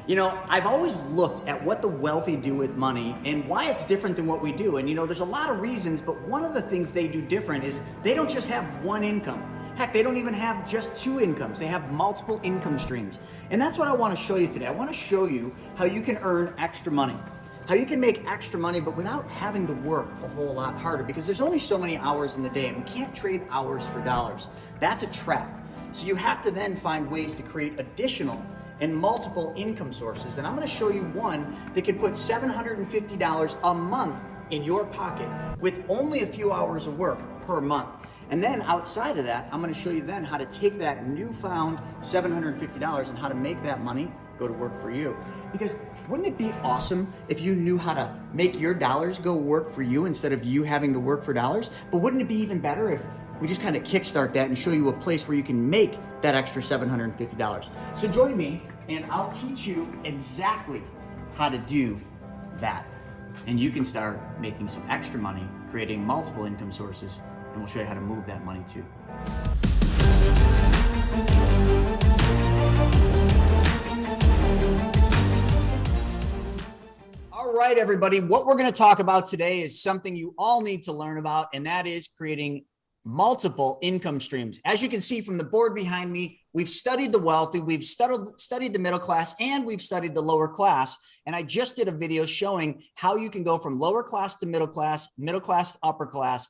You know, I've always looked at what the wealthy do with money and why it's different than what we do. And you know, there's a lot of reasons, but one of the things they do different is they don't just have one income. Heck, they don't even have just two incomes. They have multiple income streams. And that's what I want to show you today. I want to show you how you can earn extra money. How you can make extra money, but without having to work a whole lot harder, because there's only so many hours in the day and we can't trade hours for dollars. That's a trap. So you have to then find ways to create additional and multiple income sources. And I'm going to show you one that can put $750 a month in your pocket with only a few hours of work per month. And then outside of that, I'm going to show you then how to take that newfound $750 and how to make that money go to work for you. Because wouldn't it be awesome if you knew how to make your dollars go work for you instead of you having to work for dollars? But wouldn't it be even better if we just kind of kickstart that and show you a place where you can make that extra $750? So join me and I'll teach you exactly how to do that. And you can start making some extra money, creating multiple income sources, and we'll show you how to move that money too. All right, everybody, what we're going to talk about today is something you all need to learn about, and that is creating multiple income streams. As you can see from the board behind me, we've studied the wealthy, we've studied the middle class, and we've studied the lower class. And I just did a video showing how you can go from lower class to middle class to upper class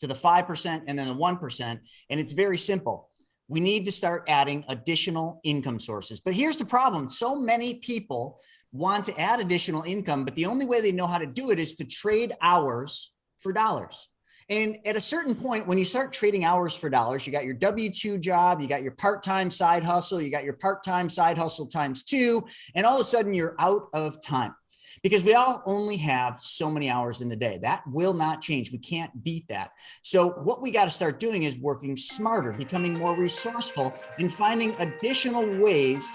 to the 5% and then the 1%. And it's very simple. We need to start adding additional income sources. But here's the problem. So many people want to add additional income, but the only way they know how to do it is to trade hours for dollars. And at a certain point, when you start trading hours for dollars, you got your W-2 job, you got your part-time side hustle, you got your part-time side hustle times 2, and all of a sudden you're out of time because we all only have so many hours in the day. That will not change. We can't beat that. So what we got to start doing is working smarter, becoming more resourceful, and finding additional ways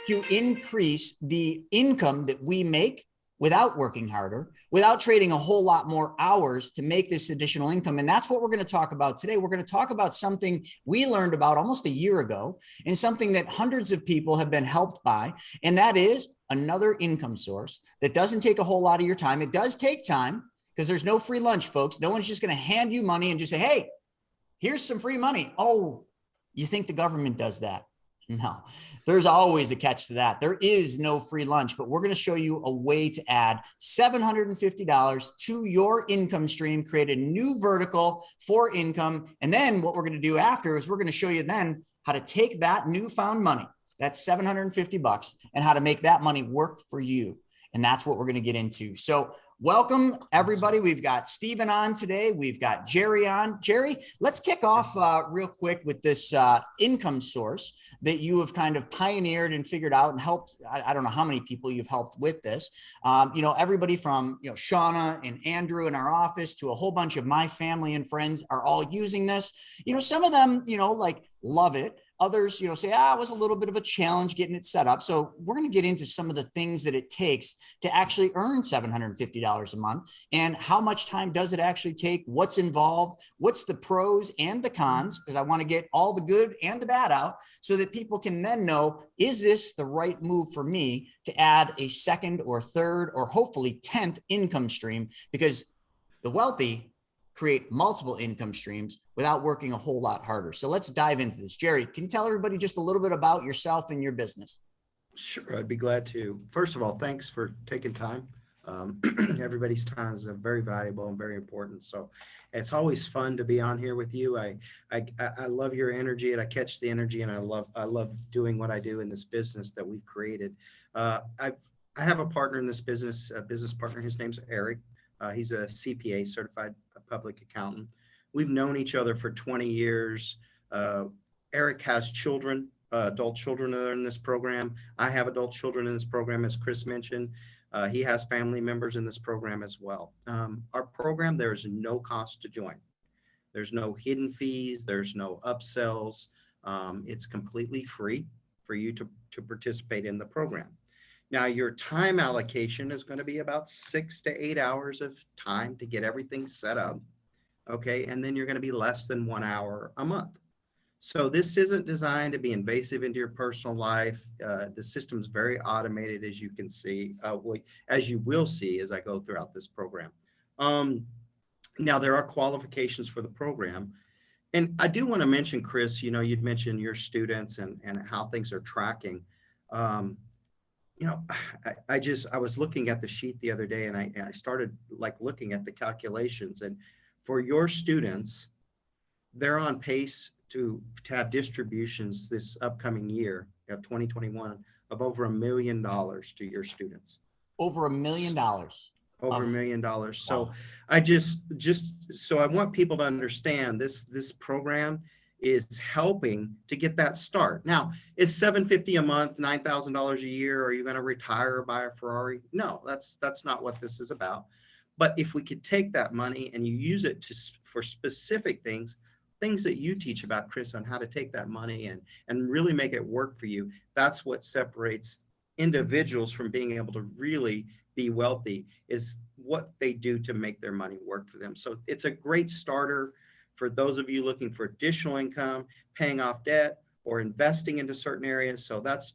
to increase the income that we make without working harder, without trading a whole lot more hours to make this additional income. And that's what we're going to talk about today. We're going to talk about something we learned about almost a year ago and something that hundreds of people have been helped by. And that is another income source that doesn't take a whole lot of your time. It does take time because there's no free lunch, folks. No one's just going to hand you money and just say, hey, here's some free money. Oh, you think the government does that? No, there's always a catch to that. There is no free lunch, but we're going to show you a way to add $750 to your income stream, create a new vertical for income. And then what we're going to do after is we're going to show you then how to take that newfound money, that's $750, and how to make that money work for you. And that's what we're going to get into. So welcome, everybody. We've got Steven on today. We've got Jerry on. Jerry, let's kick off real quick with this income source that you have kind of pioneered and figured out and helped. I don't know how many people you've helped with this. You know, everybody from, you know, Shauna and Andrew in our office to a whole bunch of my family and friends are all using this. You know, some of them, you know, like love it. Others, you know, say, it was a little bit of a challenge getting it set up. So we're going to get into some of the things that it takes to actually earn $750 a month and how much time does it actually take? What's involved? What's the pros and the cons? Because I want to get all the good and the bad out so that people can then know, is this the right move for me to add a second or third or hopefully 10th income stream? Because the wealthy create multiple income streams without working a whole lot harder. So let's dive into this. Jerry, can you tell everybody just a little bit about yourself and your business? Sure, I'd be glad to. First of all, thanks for taking time. Everybody's time is very valuable and very important. So it's always fun to be on here with you. I love your energy and I catch the energy, and I love doing what I do in this business that we've created. I have a partner in this business, a business partner. His name's Eric. He's a CPA, certified public accountant. We've known each other for 20 years. Eric has children, adult children that are in this program. I have adult children in this program, as Chris mentioned. He has family members in this program as well. Our program, there is no cost to join. There's no hidden fees. There's no upsells. It's completely free for you to participate in the program. Now, your time allocation is going to be about 6 to 8 hours of time to get everything set up. Okay. And then you're going to be less than 1 hour a month. So this isn't designed to be invasive into your personal life. The system's very automated, as you can see, as you will see as I go throughout this program. Now, there are qualifications for the program. And I do want to mention, Chris, you'd mentioned your students and how things are tracking. I was looking at the sheet the other day, and I started looking at the calculations. And for your students, they're on pace to have distributions this upcoming year of 2021 of over $1 million to your students. Over $1 million. Over $1 million. So wow. I so I want people to understand this program is helping to get that start. Now, it's $750 a month, $9,000 a year. Are you going to retire or buy a Ferrari? No, that's not what this is about. But if we could take that money and you use it for specific things that you teach about, Chris, on how to take that money and really make it work for you, that's what separates individuals from being able to really be wealthy, is what they do to make their money work for them. So it's a great starter for those of you looking for additional income, paying off debt, or investing into certain areas. So that's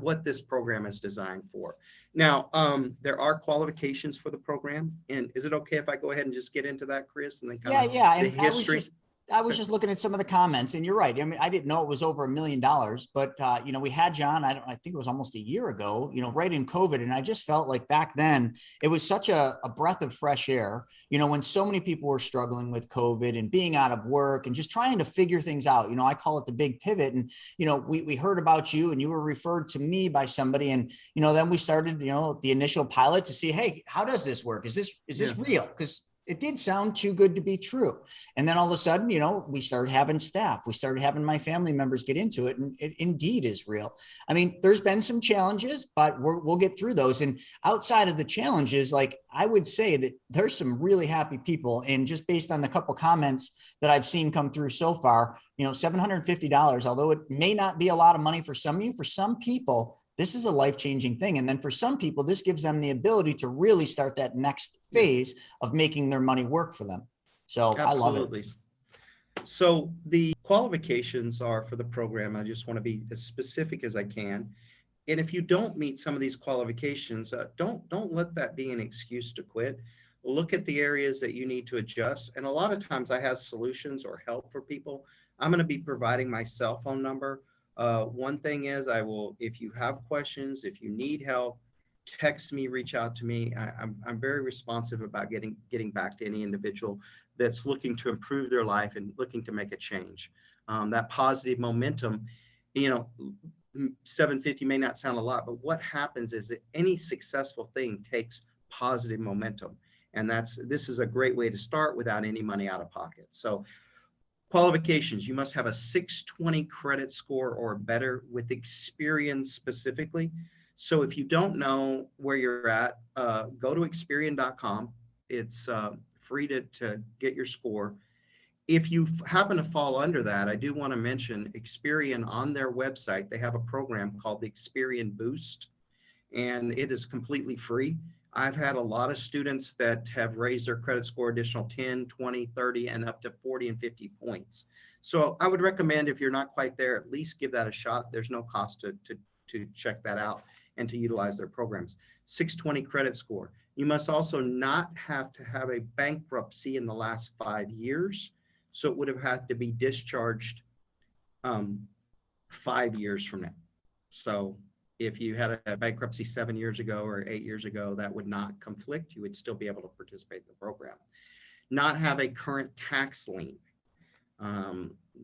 what this program is designed for. Now, there are qualifications for the program. And is it okay if I go ahead and just get into that, Chris? And then kind of the history? I was just looking at some of the comments, and you're right. I mean, I didn't know it was over $1 million, but we had John, I think it was almost a year ago, right in COVID. And I just felt like back then it was such a breath of fresh air, when so many people were struggling with COVID and being out of work and just trying to figure things out. I call it the big pivot. And, we heard about you and you were referred to me by somebody. And, then we started, the initial pilot to see, hey, how does this work? Is this real? Because it did sound too good to be true. And then all of a sudden, we started having staff. We started having my family members get into it. And it indeed is real. I mean, there's been some challenges, but we'll get through those. And outside of the challenges, I would say that there's some really happy people. And just based on the couple comments that I've seen come through so far, $750, although it may not be a lot of money for some of you, for some people, this is a life-changing thing. And then for some people, this gives them the ability to really start that next phase of making their money work for them. So absolutely. I love it. So the qualifications are for the program. I just want to be as specific as I can. And if you don't meet some of these qualifications, don't let that be an excuse to quit. Look at the areas that you need to adjust. And a lot of times I have solutions or help for people. I'm going to be providing my cell phone number. One thing is if you have questions, if you need help, text me, reach out to me. I'm very responsive about getting back to any individual that's looking to improve their life and looking to make a change. That positive momentum, $750 may not sound a lot, but what happens is that any successful thing takes positive momentum. And this is a great way to start without any money out of pocket. So qualifications, you must have a 620 credit score or better with Experian specifically. So if you don't know where you're at, go to Experian.com. It's free to get your score. If you happen to fall under that, I do want to mention Experian on their website. They have a program called the Experian Boost, and it is completely free. I've had a lot of students that have raised their credit score additional 10, 20, 30, and up to 40 and 50 points. So I would recommend, if you're not quite there, at least give that a shot. There's no cost to check that out and to utilize their programs. 620 credit score. You must also not have to have a bankruptcy in the last 5 years. So it would have had to be discharged 5 years from now. So if you had a bankruptcy 7 years ago or 8 years ago, that would not conflict. You would still be able to participate in the program. Not have a current tax lien.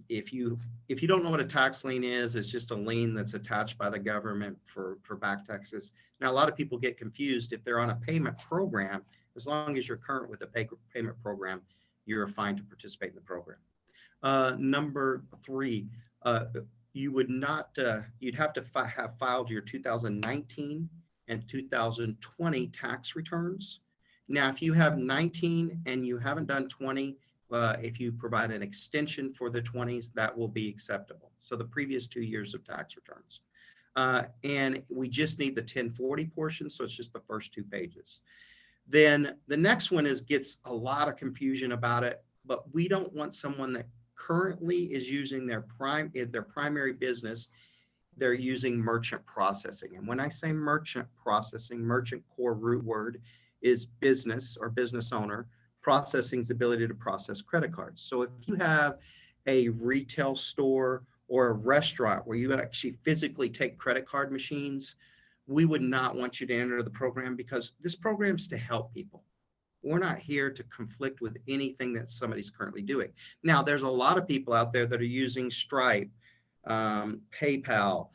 If you don't know what a tax lien is, it's just a lien that's attached by the government for back taxes. Now, a lot of people get confused. If they're on a payment program, as long as you're current with a payment program, you're fine to participate in the program. Number 3, you would not, you'd have to have filed your 2019 and 2020 tax returns. Now, if you have 19 and you haven't done 20, if you provide an extension for the 20s, that will be acceptable. So the previous 2 years of tax returns. And we just need the 1040 portion, so it's just the first 2 pages. Then the next one gets a lot of confusion about it, but we don't want someone that currently is using their primary business, they're using merchant processing. And when I say merchant processing, merchant core root word is business or business owner. Processing is the ability to process credit cards. So if you have a retail store or a restaurant where you actually physically take credit card machines, we would not want you to enter the program, because this program is to help people. We're not here to conflict with anything that somebody's currently doing. Now, there's a lot of people out there that are using Stripe, PayPal,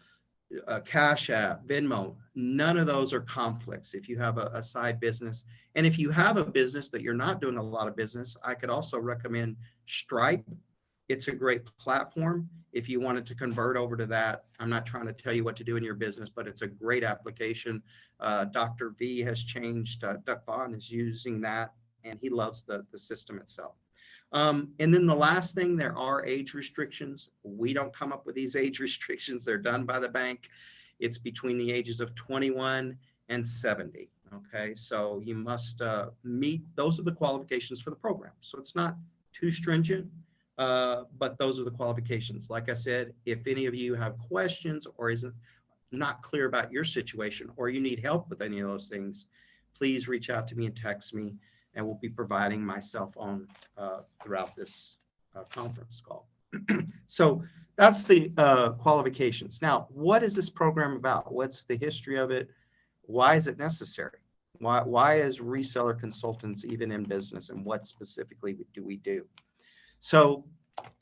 Cash App, Venmo. None of those are conflicts if you have a side business. And if you have a business that you're not doing a lot of business, I could also recommend Stripe. It's a great platform if you wanted to convert over to that. I'm not trying to tell you what to do in your business, but it's a great application. Dr. V has changed. Duck Vaughn is using that, and he loves the system itself. And then the last thing, there are age restrictions. We don't come up with these age restrictions. They're done by the bank. It's between the ages of 21 and 70. Okay, so you must meet, those are the qualifications for the program. So it's not too stringent, but those are the qualifications. Like I said, if any of you have questions or isn't not clear about your situation, or you need help with any of those things, please reach out to me and text me, and we'll be providing my cell phone throughout this conference call. So that's the qualifications. Now, what is this program about? What's the history of it? Why is it necessary? Why is reseller consultants even in business, and what specifically do we do? So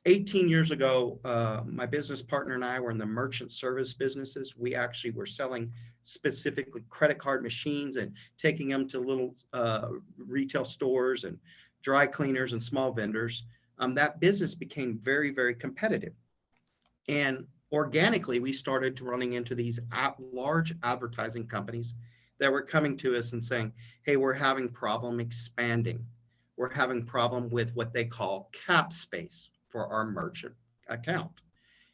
18 years ago, my business partner and I were in the merchant service businesses. We actually were selling specifically credit card machines and taking them to little retail stores and dry cleaners and small vendors. That business became very, very competitive. And organically, we started running into these large advertising companies that were coming to us and saying, hey, we're having problem expanding. We're having problem with what they call cap space for our merchant account.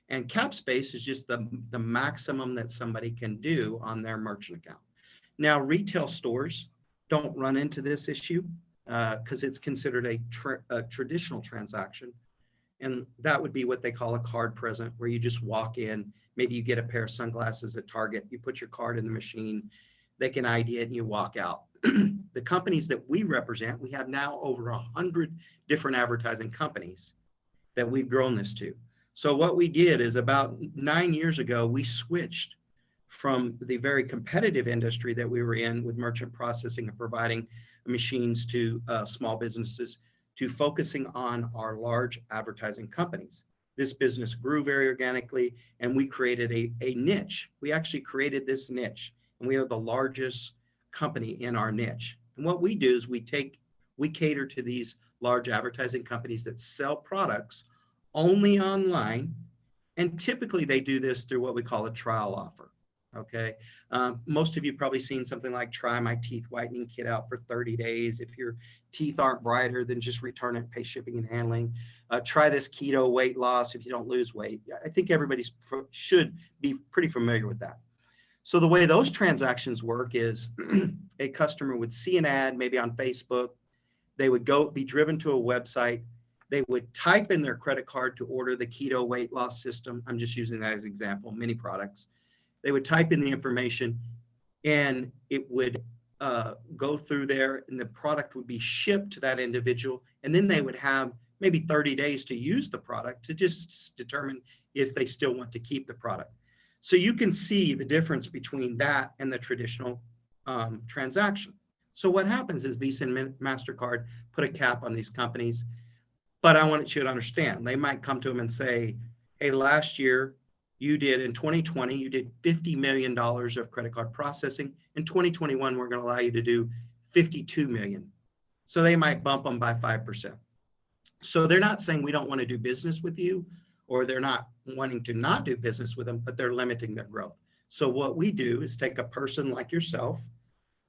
And cap space is just the maximum that somebody can do on their merchant account. Now, retail stores don't run into this issue because it's considered a traditional transaction. And that would be what they call a card present, where you just walk in, maybe you get a pair of sunglasses at Target, you put your card in the machine, they can ID it and you walk out. The companies that we represent, we have now over 100 different advertising companies that we've grown this to. So what we did is about 9 years ago, we switched from the very competitive industry that we were in with merchant processing and providing machines to small businesses, to focusing on our large advertising companies. This business grew very organically, and we created a niche. We actually created this niche, and we are the largest company in our niche. And what we do is we cater to these large advertising companies that sell products only online, and typically they do this through what we call a trial offer. Okay, most of you probably seen something like try my teeth whitening kit out for 30 days. If your teeth aren't brighter, then just return it, pay shipping and handling. Try this keto weight loss if you don't lose weight. I think everybody should be pretty familiar with that. So the way those transactions work is a customer would see an ad maybe on Facebook. They would be driven to a website. They would type in their credit card to order the keto weight loss system. I'm just using that as an example, many products. They would type in the information, and it would go through there, and the product would be shipped to that individual. And then they would have maybe 30 days to use the product to just determine if they still want to keep the product. So you can see the difference between that and the traditional transaction. So what happens is Visa and MasterCard put a cap on these companies, but I want you to understand, they might come to them and say, hey, last year, in 2020, you did $50 million of credit card processing. In 2021, we're going to allow you to do 52 million. So they might bump them by 5%. So they're not saying we don't want to do business with you, or they're not wanting to not do business with them, but they're limiting their growth. So what we do is take a person like yourself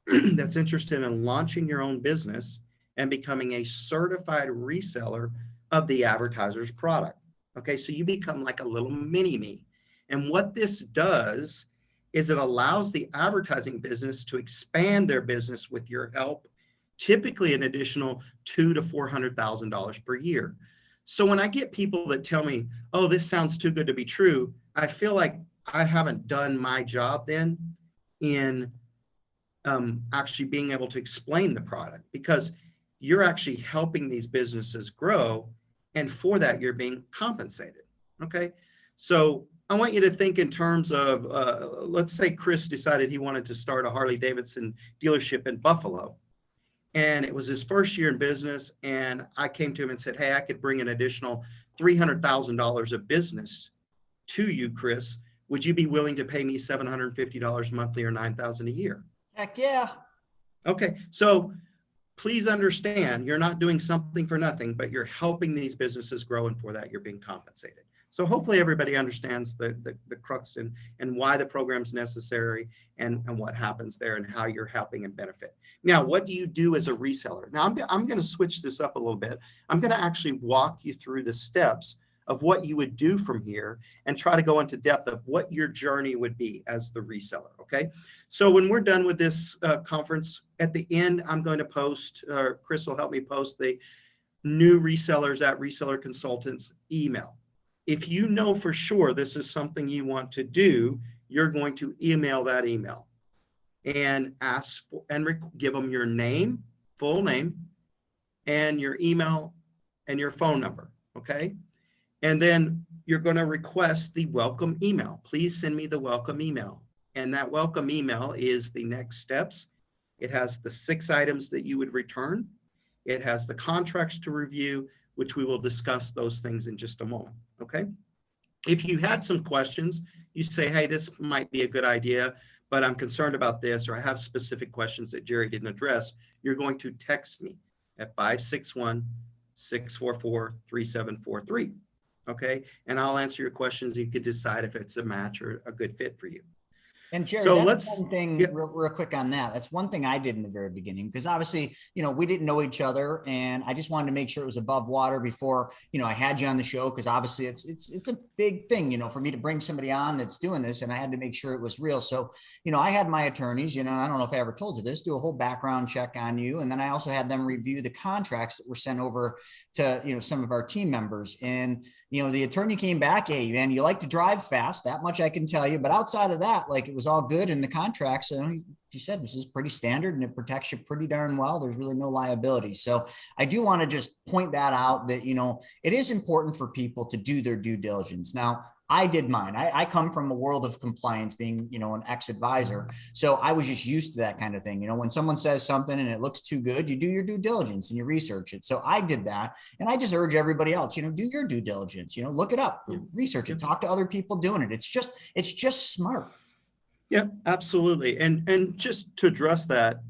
that's interested in launching your own business and becoming a certified reseller of the advertiser's product. Okay, so you become like a little mini-me. And what this does is it allows the advertising business to expand their business with your help, typically an additional $200,000 to $400,000 per year. So when I get people that tell me, oh, this sounds too good to be true, I feel like I haven't done my job then in actually being able to explain the product, because you're actually helping these businesses grow. And for that, you're being compensated. Okay. So I want you to think in terms of, let's say Chris decided he wanted to start a Harley Davidson dealership in Buffalo. And it was his first year in business. And I came to him and said, hey, I could bring an additional $300,000 of business to you, Chris. Would you be willing to pay me $750 monthly or $9,000 a year? Heck yeah. Okay. So please understand, you're not doing something for nothing, but you're helping these businesses grow. And for that, you're being compensated. So hopefully everybody understands the crux and why the program's necessary and what happens there and how you're helping and benefit. Now, what do you do as a reseller? Now, I'm going to switch this up a little bit. I'm going to actually walk you through the steps of what you would do from here and try to go into depth of what your journey would be as the reseller. Okay. So when we're done with this conference, at the end, I'm going to post, Chris will help me post the new resellers at Reseller Consultants email. If you know for sure this is something you want to do, you're going to email that email and ask for, and give them your name, full name, and your email and your phone number. Okay. And then you're going to request the welcome email. Please send me the welcome email. And that welcome email is the next steps. It has the 6 items that you would return. It has the contracts to review, which we will discuss those things in just a moment. Okay. If you had some questions, you say, hey, this might be a good idea, but I'm concerned about this, or I have specific questions that Jerry didn't address. You're going to text me at 561-644-3743. Okay. And I'll answer your questions. You can decide if it's a match or a good fit for you. And Jerry, so that's one thing, real quick on that. That's one thing I did in the very beginning, because obviously, we didn't know each other, and I just wanted to make sure it was above water before, I had you on the show, because obviously it's a big thing, for me to bring somebody on that's doing this, and I had to make sure it was real. So, I had my attorneys, I don't know if I ever told you this, do a whole background check on you. And then I also had them review the contracts that were sent over to, some of our team members. And, the attorney came back, hey, man, you like to drive fast, that much I can tell you. But outside of that, like, it was all good in the contracts. So he said, this is pretty standard and it protects you pretty darn well. There's really no liability. So I do want to just point that out, that, it is important for people to do their due diligence. Now, I did mine. I come from a world of compliance, being, an ex-advisor. So I was just used to that kind of thing. When someone says something and it looks too good, you do your due diligence and you research it. So I did that. And I just urge everybody else, do your due diligence, look it up, research it, talk to other people doing it. It's just smart. Yeah, absolutely. And just to address that,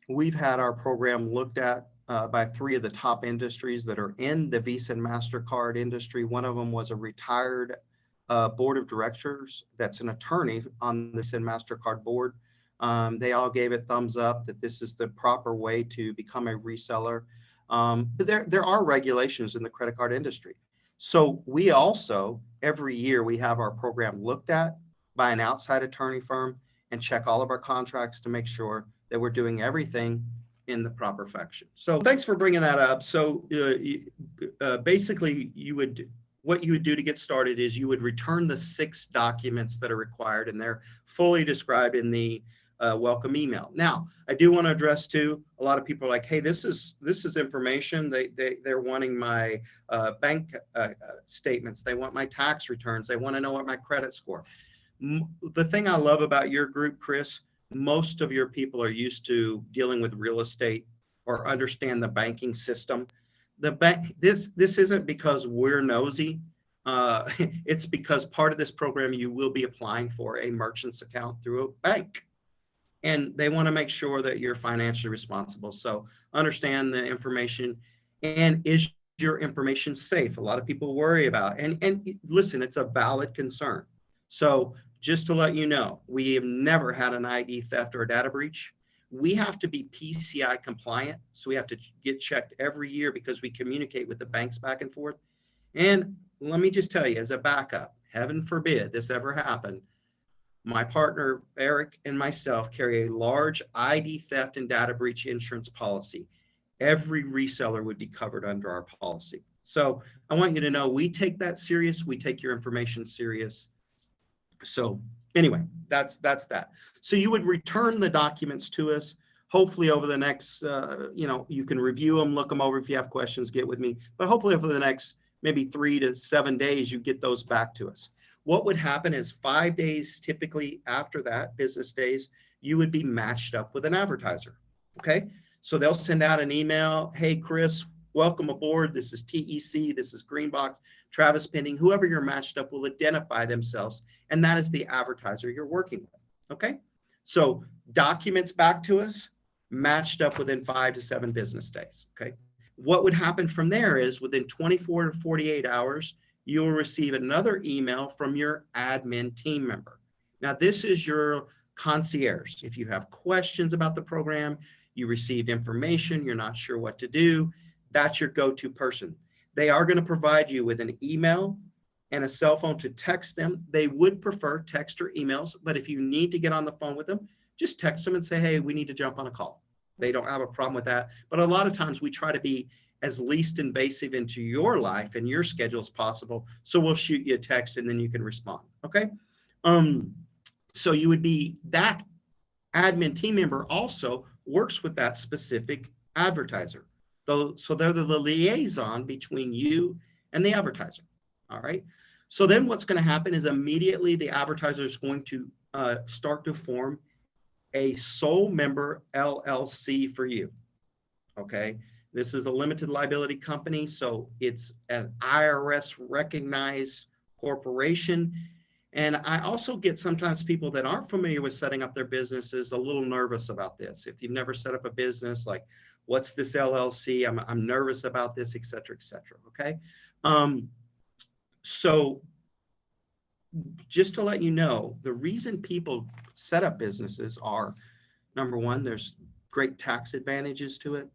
we've had our program looked at by 3 of the top industries that are in the Visa and MasterCard industry. One of them was a retired board of directors that's an attorney on the Visa and MasterCard board. They all gave it thumbs up that this is the proper way to become a reseller. But there are regulations in the credit card industry. So we also, every year, we have our program looked at by an outside attorney firm and check all of our contracts to make sure that we're doing everything in the proper fashion. So thanks for bringing that up. So basically, what you would do to get started is you would return the 6 documents that are required, and they're fully described in the welcome email. Now, I do want to address too, a lot of people are like, hey, this is information. They're wanting my bank statements. They want my tax returns. They want to know what my credit score. The thing I love about your group, Chris, most of your people are used to dealing with real estate or understand the banking system. This isn't because we're nosy. It's because part of this program, you will be applying for a merchant's account through a bank. And they want to make sure that you're financially responsible. So understand the information, and is your information safe? A lot of people worry about, and listen, it's a valid concern. So just to let you know, we have never had an ID theft or a data breach. We have to be PCI compliant. So we have to get checked every year because we communicate with the banks back and forth. And let me just tell you, as a backup, heaven forbid this ever happened, my partner, Eric, and myself carry a large ID theft and data breach insurance policy. Every reseller would be covered under our policy. So I want you to know we take that serious. We take your information serious. So anyway, that's that. So you would return the documents to us. Hopefully over the next, you can review them, look them over. If you have questions, get with me. But hopefully over the next maybe 3 to 7 days, you get those back to us. What would happen is 5 days typically after that, business days, you would be matched up with an advertiser. Okay. So they'll send out an email. Hey, Chris, welcome aboard. This is TEC. This is Greenbox, Travis Pending, whoever you're matched up will identify themselves. And that is the advertiser you're working with. Okay. So documents back to us, matched up within 5 to 7 business days. Okay. What would happen from there is within 24 to 48 hours, you will receive another email from your admin team member. Now, this is your concierge. If you have questions about the program, you received information, you're not sure what to do, that's your go-to person. They are going to provide you with an email and a cell phone to text them. They would prefer text or emails, but if you need to get on the phone with them, just text them and say, hey, we need to jump on a call. They don't have a problem with that. But a lot of times we try to be as least invasive into your life and your schedule as possible. So we'll shoot you a text and then you can respond. Okay. So you would be, that admin team member also works with that specific advertiser. So they're the liaison between you and the advertiser. All right. So then what's going to happen is immediately the advertiser is going to start to form a sole member LLC for you. Okay. This is a limited liability company. So it's an IRS recognized corporation. And I also get sometimes people that aren't familiar with setting up their businesses a little nervous about this. If you've never set up a business, like, what's this LLC? I'm nervous about this, et cetera, et cetera. Okay. So just to let you know, the reason people set up businesses are, number one, there's great tax advantages to it.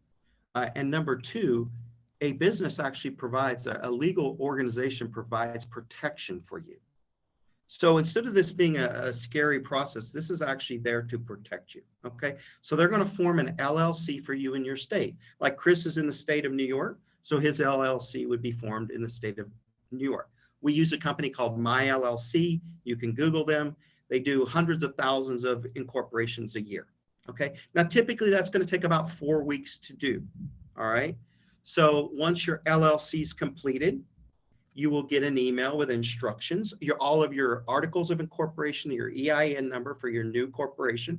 And number two, a business actually provides, a legal organization provides protection for you. So instead of this being a scary process, this is actually there to protect you. Okay. So they're going to form an LLC for you in your state. Like Chris is in the state of New York. So his LLC would be formed in the state of New York. We use a company called My LLC. You can Google them. They do hundreds of thousands of incorporations a year. Okay. Now, typically that's going to take about 4 weeks to do. All right. So once your LLC is completed, you will get an email with instructions, all of your articles of incorporation, your EIN number for your new corporation,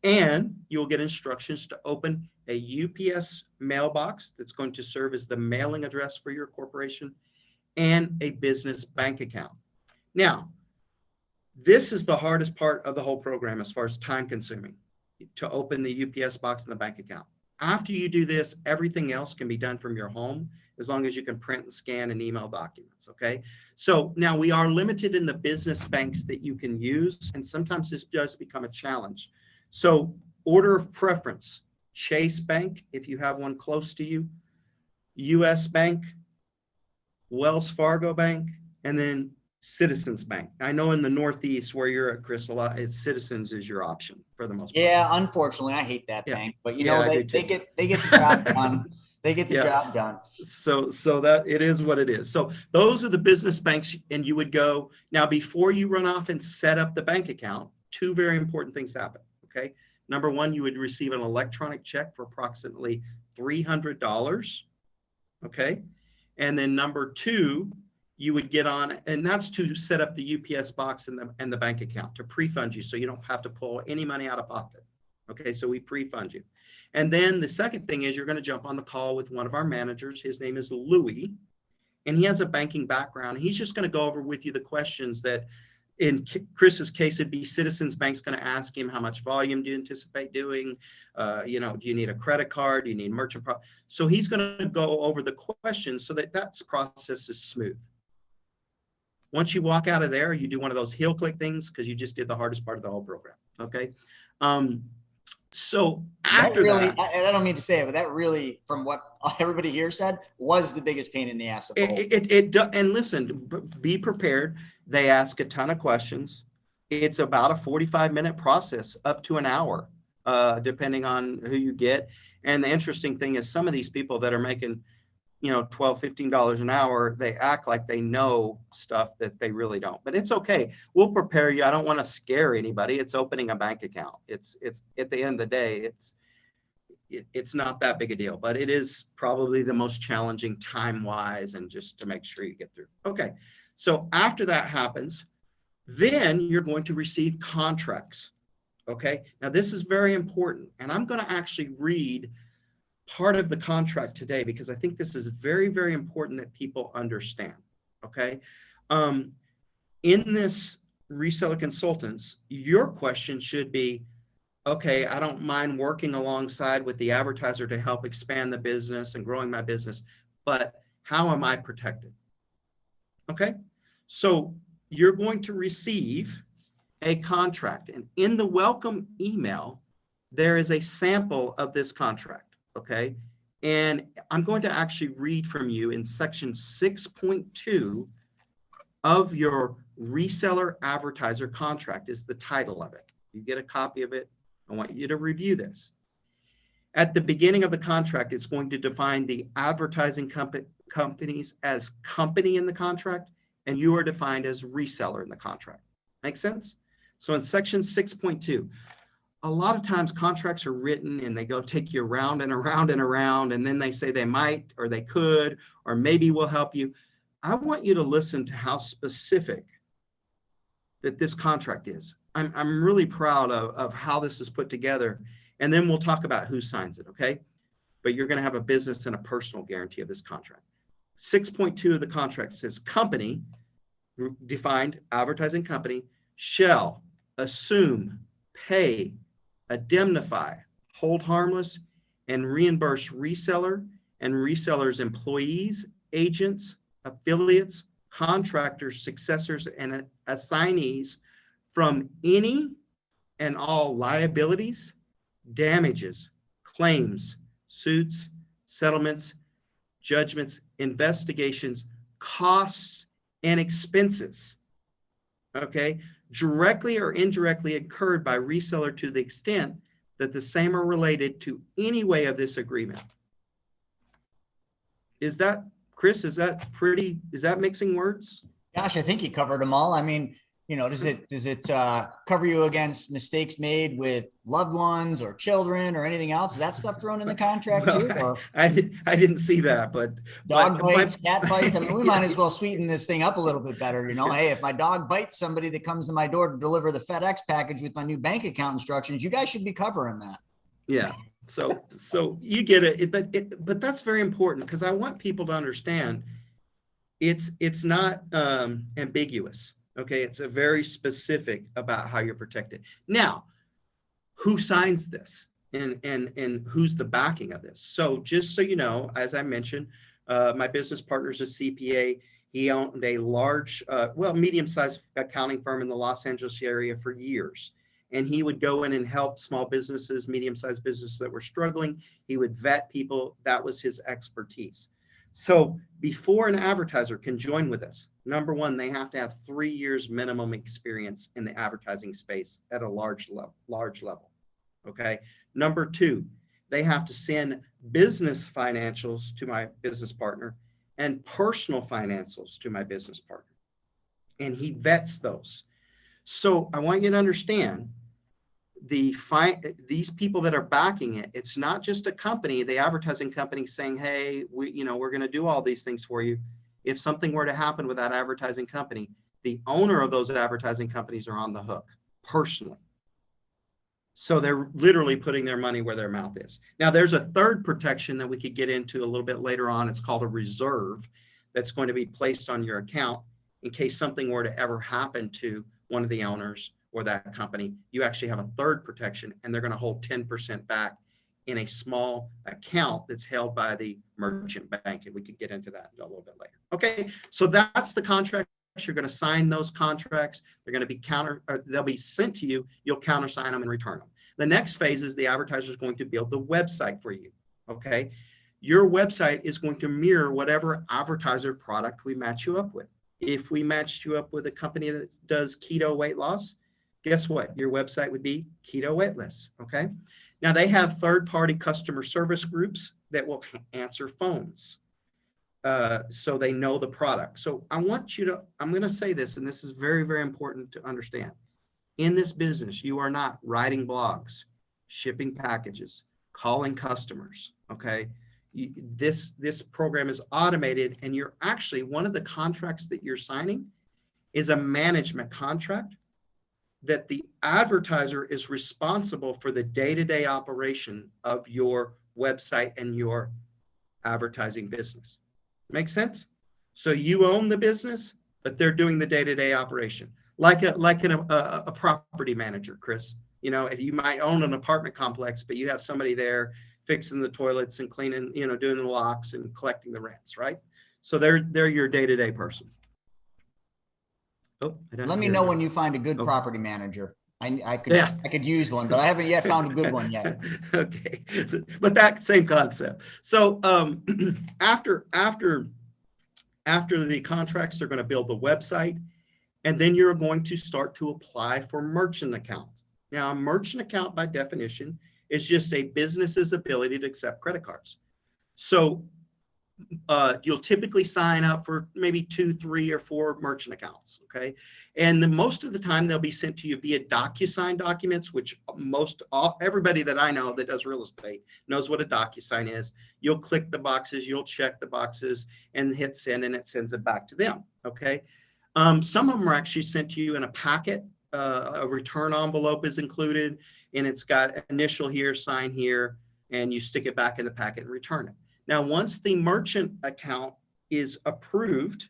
and you'll get instructions to open a UPS mailbox that's going to serve as the mailing address for your corporation and a business bank account. Now, this is the hardest part of the whole program as far as time consuming, to open the UPS box and the bank account. After you do this, everything else can be done from your home, as long as you can print and scan and email documents, okay? So now we are limited in the business banks that you can use, and sometimes this does become a challenge. So order of preference, Chase Bank, if you have one close to you, US Bank, Wells Fargo Bank, and then Citizens Bank. I know in the Northeast where you're at, Chris, a lot, it's Citizens is your option for the most part. Yeah, unfortunately, I hate that bank, but you know, they get the job done. They get the job done. So that it is what it is. So those are the business banks, and you would go now before you run off and set up the bank account. 2 very important things happen. Okay, number one, you would receive an electronic check for approximately $300. Okay, and then number 2, you would get on, and that's to set up the UPS box and the bank account to pre-fund you, so you don't have to pull any money out of pocket. Okay, so we pre-fund you. And then the second thing is you're going to jump on the call with one of our managers. His name is Louis, and he has a banking background. He's just going to go over with you the questions that, in Chris's case, it'd be Citizens Bank's going to ask him, how much volume do you anticipate doing? Do you need a credit card? Do you need merchant? So he's going to go over the questions so that process is smooth. Once you walk out of there, you do one of those heel click things because you just did the hardest part of the whole program. Okay. So after that, I don't mean to say it, but that really, from what everybody here said, was the biggest pain in the ass of the whole. And listen, be prepared. They ask a ton of questions. It's about a 45-minute process, up to an hour, depending on who you get. And the interesting thing is some of these people that are making $12, $15 an hour, they act like they know stuff that they really don't. But it's okay. We'll prepare you. I don't want to scare anybody. It's opening a bank account. It's at the end of the day, it's not that big a deal, but it is probably the most challenging time-wise and just to make sure you get through. Okay. So after that happens, then you're going to receive contracts. Okay. Now this is very important. And I'm going to actually read part of the contract today because I think this is very, very important that people understand. Okay. In this reseller consultants, your question should be, okay, I don't mind working alongside with the advertiser to help expand the business and growing my business, but how am I protected? Okay. So you're going to receive a contract, and in the welcome email, there is a sample of this contract. Okay. And I'm going to actually read from you in section 6.2 of your reseller advertiser contract is the title of it. You get a copy of it. I want you to review this. At the beginning of the contract, it's going to define the advertising companies as company in the contract, and you are defined as reseller in the contract. Make sense? So in section 6.2, a lot of times contracts are written and they go take you around and around and around, and then they say they might, or they could, or maybe will help you. I want you to listen to how specific that this contract is. I'm really proud of how this is put together. And then we'll talk about who signs it, okay? But you're going to have a business and a personal guarantee of this contract. 6.2 of the contract says company, defined advertising company, shall assume, pay, indemnify, hold harmless, and reimburse reseller and resellers' employees, agents, affiliates, contractors, successors, and assignees from any and all liabilities, damages, claims, suits, settlements, judgments, investigations, costs, and expenses, okay, directly or indirectly incurred by reseller to the extent that the same are related to any way of this agreement. Is that, Chris, is that mixing words? Gosh, I think you covered them all. I mean, does it cover you against mistakes made with loved ones or children or anything else? Is that stuff thrown in the contract too? Or I didn't see that, but dog bites, cat bites. I mean, we might as well sweeten this thing up a little bit better. Hey, if my dog bites somebody that comes to my door to deliver the FedEx package with my new bank account instructions, you guys should be covering that. Yeah. So you get it, but that's very important because I want people to understand it's not ambiguous. Okay, it's a very specific about how you're protected. Now, who signs this and who's the backing of this? So just so you know, as I mentioned, my business partner is a CPA. He owned a large, medium-sized accounting firm in the Los Angeles area for years. And he would go in and help small businesses, medium-sized businesses that were struggling. He would vet people. That was his expertise. So before an advertiser can join with us, number one, they have to have 3 years minimum experience in the advertising space at a large level. Okay. Number two, they have to send business financials to my business partner and personal financials to my business partner. And he vets those. So I want you to understand these people that are backing it, it's not just a company, the advertising company saying, hey, we're going to do all these things for you. If something were to happen with that advertising company, the owner of those advertising companies are on the hook personally. So they're literally putting their money where their mouth is. Now, there's a third protection that we could get into a little bit later on. It's called a reserve that's going to be placed on your account in case something were to ever happen to one of the owners or that company. You actually have a third protection, and they're going to hold 10% back in a small account that's held by the merchant bank. And we could get into that a little bit later. Okay, so that's the contract. You're going to sign those contracts. They're going to be they'll be sent to you. You'll countersign them and return them. The next phase is the advertiser is going to build the website for you. Okay, your website is going to mirror whatever advertiser product we match you up with. If we matched you up with a company that does keto weight loss, guess what? Your website would be Keto Weightless. Okay. Now they have third-party customer service groups that will answer phones. so they know the product. So I want you to, I'm going to say this, and this is very, very important to understand. In this business, you are not writing blogs, shipping packages, calling customers, okay? This program is automated, and you're actually, one of the contracts that you're signing is a management contract that the advertiser is responsible for the day-to-day operation of your website and your advertising business. Make sense? So you own the business, but they're doing the day-to-day operation. Like a property manager, Chris. You know, if you might own an apartment complex, but you have somebody there fixing the toilets and cleaning, you know, doing the locks and collecting the rents, right? So they're your day-to-day person. Oh, let me know when you find a good property manager. I could use one, but I haven't yet found a good one yet. Okay, but that same concept. So after the contracts, they're going to build the website, and then you're going to start to apply for merchant accounts. Now, a merchant account by definition is just a business's ability to accept credit cards. So you'll typically sign up for maybe 2, 3, or 4 merchant accounts, okay? And most of the time they'll be sent to you via DocuSign documents, which everybody that I know that does real estate knows what a DocuSign is. You'll click the boxes, you'll check the boxes, and hit send, and it sends it back to them, okay? Some of them are actually sent to you in a packet. A return envelope is included, and it's got initial here, sign here, and you stick it back in the packet and return it. Now, once the merchant account is approved,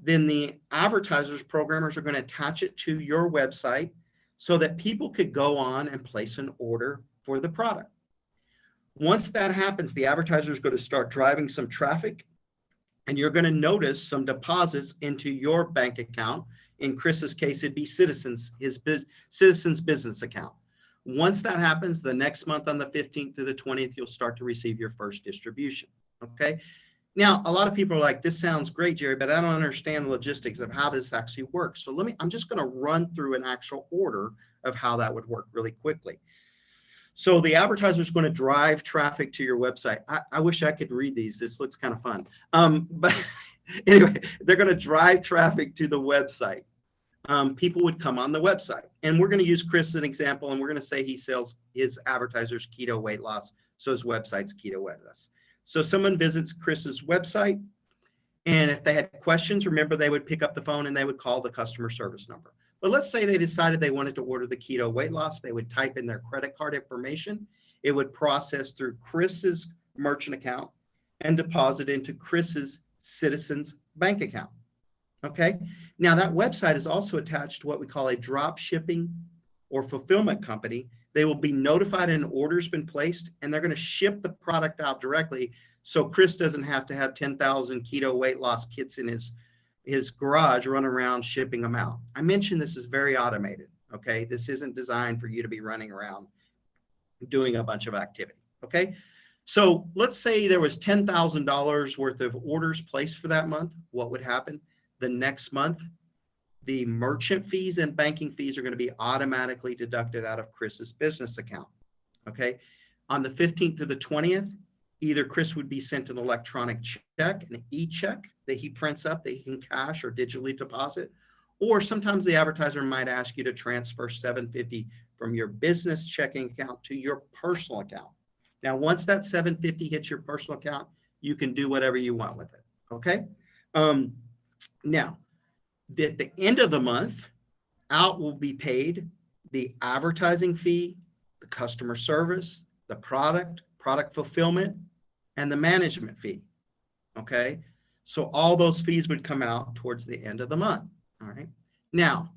then the advertisers, programmers are going to attach it to your website so that people could go on and place an order for the product. Once that happens, the advertiser is going to start driving some traffic, and you're going to notice some deposits into your bank account. In Chris's case, it'd be Citizens business account. Once that happens, the next month on the 15th to the 20th, you'll start to receive your first distribution, okay? Now, a lot of people are like, this sounds great, Jerry, but I don't understand the logistics of how this actually works. So I'm just going to run through an actual order of how that would work really quickly. So the advertiser is going to drive traffic to your website. I wish I could read these. This looks kind of fun. But anyway, they're going to drive traffic to the website. People would come on the website, and we're going to use Chris as an example, and we're going to say he sells his advertisers keto weight loss. So his website's keto weight loss. So someone visits Chris's website, and if they had questions, remember, they would pick up the phone and they would call the customer service number. But let's say they decided they wanted to order the keto weight loss. They would type in their credit card information. It would process through Chris's merchant account and deposit into Chris's Citizens bank account. Okay. Now that website is also attached to what we call a drop shipping or fulfillment company. They will be notified an order's been placed, and they're going to ship the product out directly. So Chris doesn't have to have 10,000 keto weight loss kits in his garage running around shipping them out. I mentioned this is very automated. Okay. This isn't designed for you to be running around doing a bunch of activity. Okay. So let's say there was $10,000 worth of orders placed for that month. What would happen? The next month, the merchant fees and banking fees are going to be automatically deducted out of Chris's business account. Okay. On the 15th to the 20th, either Chris would be sent an electronic check, an e-check that he prints up that he can cash or digitally deposit, or sometimes the advertiser might ask you to transfer $750 from your business checking account to your personal account. Now, once that $750 hits your personal account, you can do whatever you want with it. Okay. Now, at the end of the month, out will be paid the advertising fee, the customer service, the product fulfillment, and the management fee. Okay. So all those fees would come out towards the end of the month. All right. Now,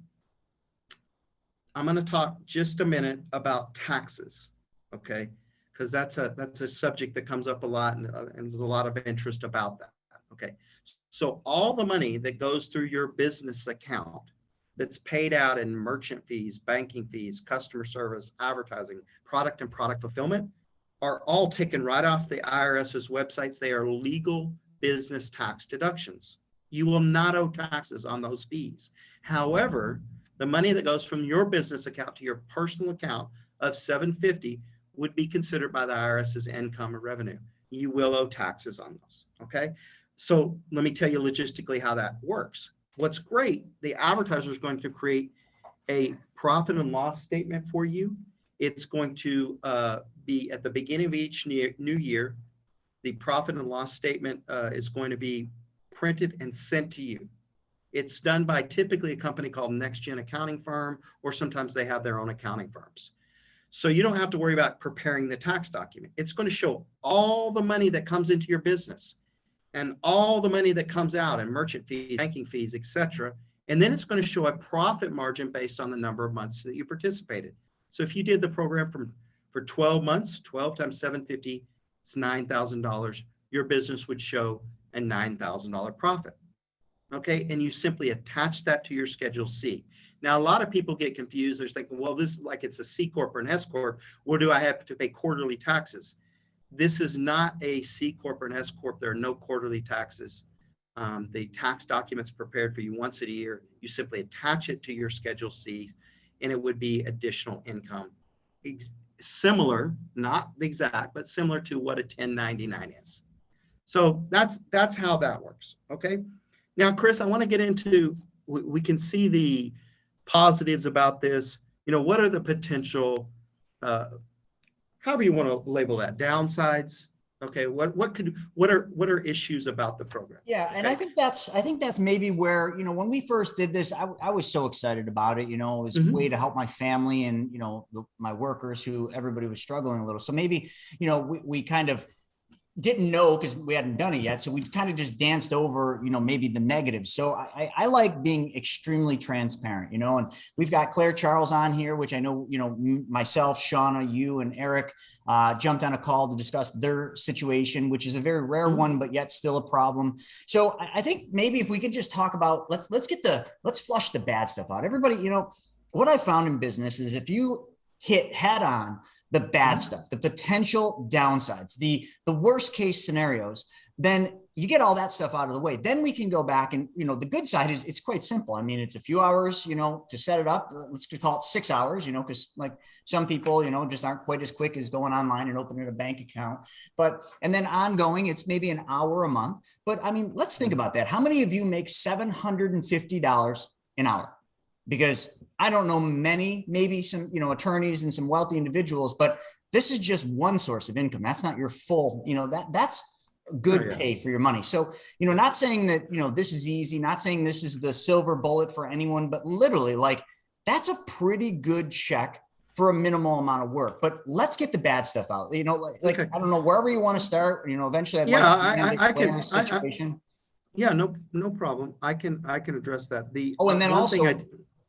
I'm going to talk just a minute about taxes. Okay. Because that's a subject that comes up a lot, and there's a lot of interest about that. Okay. So all the money that goes through your business account that's paid out in merchant fees, banking fees, customer service, advertising, product and product fulfillment are all taken right off the IRS's websites. They are legal business tax deductions. You will not owe taxes on those fees. However, the money that goes from your business account to your personal account of $750 would be considered by the IRS as income or revenue. You will owe taxes on those. Okay. So let me tell you logistically how that works. What's great, the advertiser is going to create a profit and loss statement for you. It's going to be at the beginning of each new year. The profit and loss statement is going to be printed and sent to you. It's done by typically a company called Next Gen Accounting Firm, or sometimes they have their own accounting firms. So you don't have to worry about preparing the tax document. It's going to show all the money that comes into your business and all the money that comes out, and merchant fees, banking fees, etc. And then it's going to show a profit margin based on the number of months that you participated. So if you did the program for 12 months, 12 times 750, it's $9,000. Your business would show a $9,000 profit. Okay, and you simply attach that to your Schedule C. Now, a lot of people get confused. They're thinking, well, this is like it's a C Corp or an S Corp. Or do I have to pay quarterly taxes? This is not a C Corp or an S Corp. There are no quarterly taxes. The tax document's prepared for you once a year. You simply attach it to your Schedule C, and it would be additional income. Similar, not exact, but similar to what a 1099 is. So that's how that works, okay? Now, Chris, I want to get into, we can see the positives about this. You know, what are the potential, however you want to label that, downsides? Okay, what are issues about the program? Yeah, and okay. I think that's maybe where, you know, when we first did this, I was so excited about it. You know, it was a way to help my family and, you know, my workers, who everybody was struggling a little. So maybe, you know, we kind of didn't know because we hadn't done it yet. So we kind of just danced over, you know, maybe the negatives. So I like being extremely transparent, you know, and we've got Claire Charles on here, which I know, you know, myself, Shauna, you and Eric jumped on a call to discuss their situation, which is a very rare one, but yet still a problem. So I think maybe if we could just talk about, let's flush the bad stuff out. Everybody, you know, what I found in business is if you hit head on the bad stuff, the potential downsides, the worst case scenarios, then you get all that stuff out of the way. Then we can go back and, you know, the good side is it's quite simple. I mean, it's a few hours, you know, to set it up. Let's just call it 6 hours, you know, because like some people, you know, just aren't quite as quick as going online and opening a bank account. But, and then ongoing, it's maybe an hour a month. But I mean, let's think about that. How many of you make $750 an hour? Because I don't know many, maybe some, you know, attorneys and some wealthy individuals, but this is just one source of income. That's not your full, you know, that's good pay for your money. So, you know, not saying that, you know, this is easy, not saying this is the silver bullet for anyone, but literally like that's a pretty good check for a minimal amount of work. But let's get the bad stuff out. You know, like I don't know, wherever you want to start, you know, eventually I'd I can situation. Yeah, no problem. I can address that. And then also,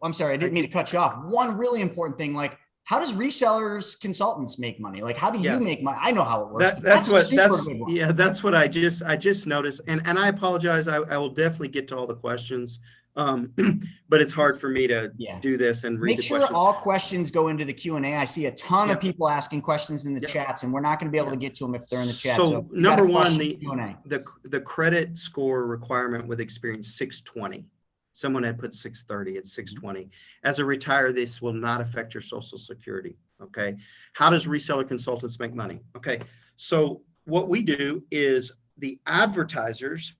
I'm sorry, I didn't mean to cut you off. One really important thing, like how does resellers consultants make money? Like how do you make money? I know how it works. That's what I just noticed. And I apologize. I will definitely get to all the questions. But it's hard for me to do this and read Make sure all questions go into the Q&A. I see a ton of people asking questions in the chats, and we're not going to be able to get to them if they're in the chat. So number one, the credit score requirement with experience 620. Someone had put 630, it's 620. As a retired, this will not affect your Social Security, okay? How does reseller consultants make money? Okay, so what we do is the advertisers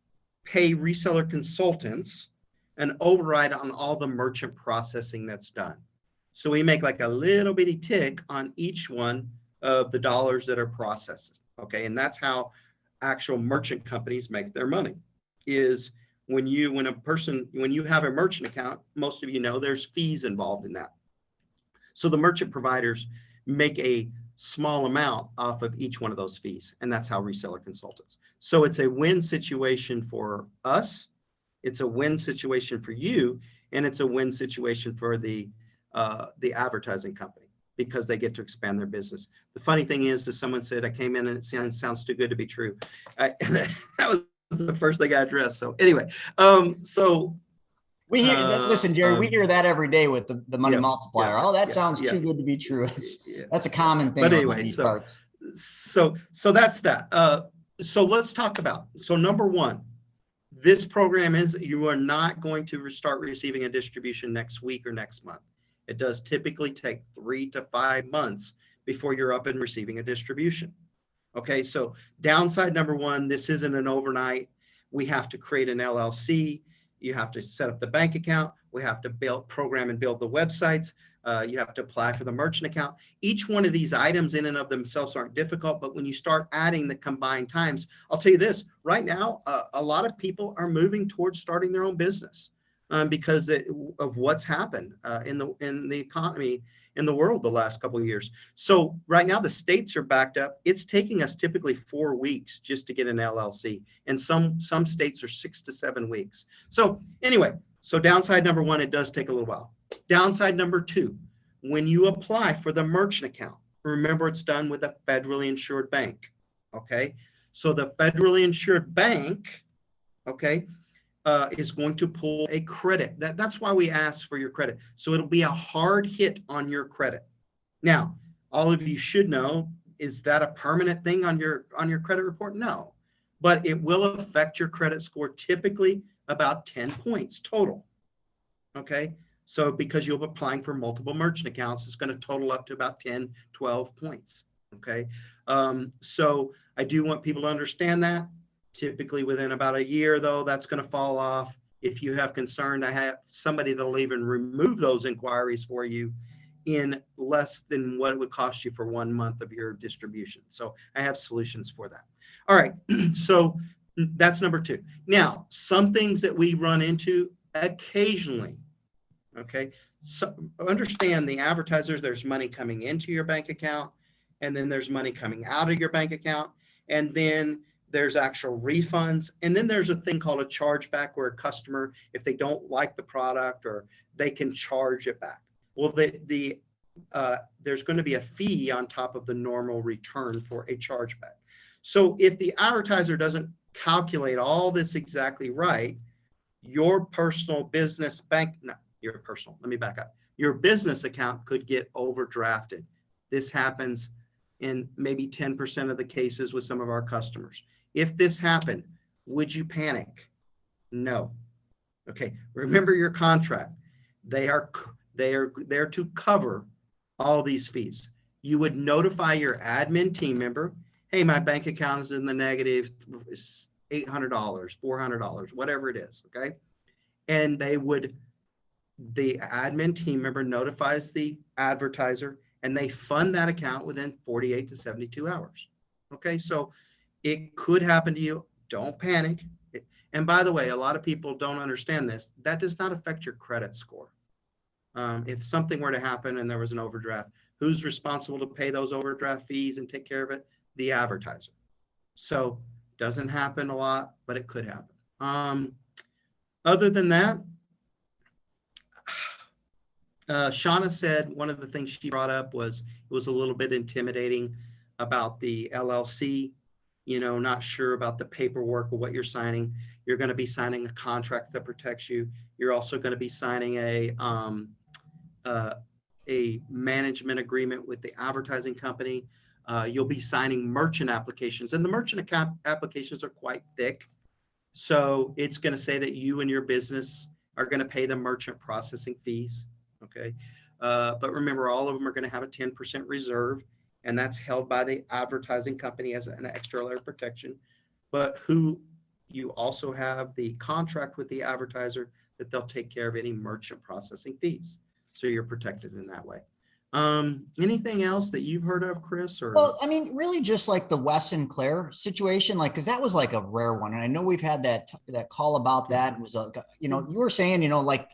pay reseller consultants an override on all the merchant processing that's done. So we make like a little bitty tick on each one of the dollars that are processed, okay? And that's how actual merchant companies make their money, is when you have a merchant account, most of you know there's fees involved in that. So the merchant providers make a small amount off of each one of those fees, and that's how reseller consultants. So it's a win situation for us, it's a win situation for you, and it's a win situation for the advertising company because they get to expand their business. The funny thing is, someone said, I came in and it sounds too good to be true. That was the first thing I addressed. So anyway, we hear listen, Jerry, we hear that every day with the money multiplier. That sounds too good to be true. That's a common thing. But anyway, so that's that. So let's talk about, so number one, this program is, you are not going to start receiving a distribution next week or next month. It does typically take 3 to 5 months before you're up and receiving a distribution. Okay, so downside number one, this isn't an overnight. We have to create an LLC. You have to set up the bank account. We have to program and build the websites. You have to apply for the merchant account. Each one of these items in and of themselves aren't difficult, but when you start adding the combined times, I'll tell you this, right now, a lot of people are moving towards starting their own business because of what's happened in the economy in the world the last couple of years. So right now the states are backed up. It's taking us typically 4 weeks just to get an LLC, and some states are 6 to 7 weeks. So anyway, so downside number one, it does take a little while. Downside number two, when you apply for the merchant account, remember it's done with a federally insured bank. Okay, so the federally insured bank, okay, is going to pull a credit. That's why we ask for your credit. So it'll be a hard hit on your credit. Now, all of you should know, is that a permanent thing on your credit report? No, but it will affect your credit score, typically about 10 points total. Okay, so because you'll be applying for multiple merchant accounts, it's going to total up to about 10, 12 points. Okay, so I do want people to understand that. Typically within about a year, though, that's going to fall off. If you have concern, I have somebody that'll even remove those inquiries for you in less than what it would cost you for 1 month of your distribution. So I have solutions for that. All right, so that's number two. Now, some things that we run into occasionally, okay? So understand the advertisers, there's money coming into your bank account, and then there's money coming out of your bank account, and then there's actual refunds. And then there's a thing called a chargeback where a customer, if they don't like the product, or they can charge it back. Well, there's going to be a fee on top of the normal return for a chargeback. So if the advertiser doesn't calculate all this exactly right, your personal business bank, not your personal, let me back up. Your business account could get overdrafted. This happens in maybe 10% of the cases with some of our customers. If this happened, would you panic? No. Okay, remember your contract. They are there to cover all these fees. You would notify your admin team member, hey, my bank account is in the negative, $800, $400, whatever it is, okay? And the admin team member notifies the advertiser, and they fund that account within 48 to 72 hours. Okay, so it could happen to you. Don't panic. And by the way, a lot of people don't understand this. That does not affect your credit score. If something were to happen and there was an overdraft, who's responsible to pay those overdraft fees and take care of it? The advertiser. So doesn't happen a lot, but it could happen. Other than that, Shauna said one of the things she brought up was it was a little bit intimidating about the LLC, not sure about the paperwork or what you're signing. You're going to be signing a contract that protects you. You're also going to be signing a management agreement with the advertising company. You'll be signing merchant applications, and the merchant applications are quite thick. So it's going to say that you and your business are going to pay the merchant processing fees. Okay. But remember, all of them are going to have a 10% reserve, and that's held by the advertising company as an extra layer of protection. But you also have the contract with the advertiser that they'll take care of any merchant processing fees. So you're protected in that way. Anything else that you've heard of, Chris? Or? Well, I mean, really just like the Wes Sinclair situation, like, cause that was like a rare one. And I know we've had that call about that. It was like, you were saying, like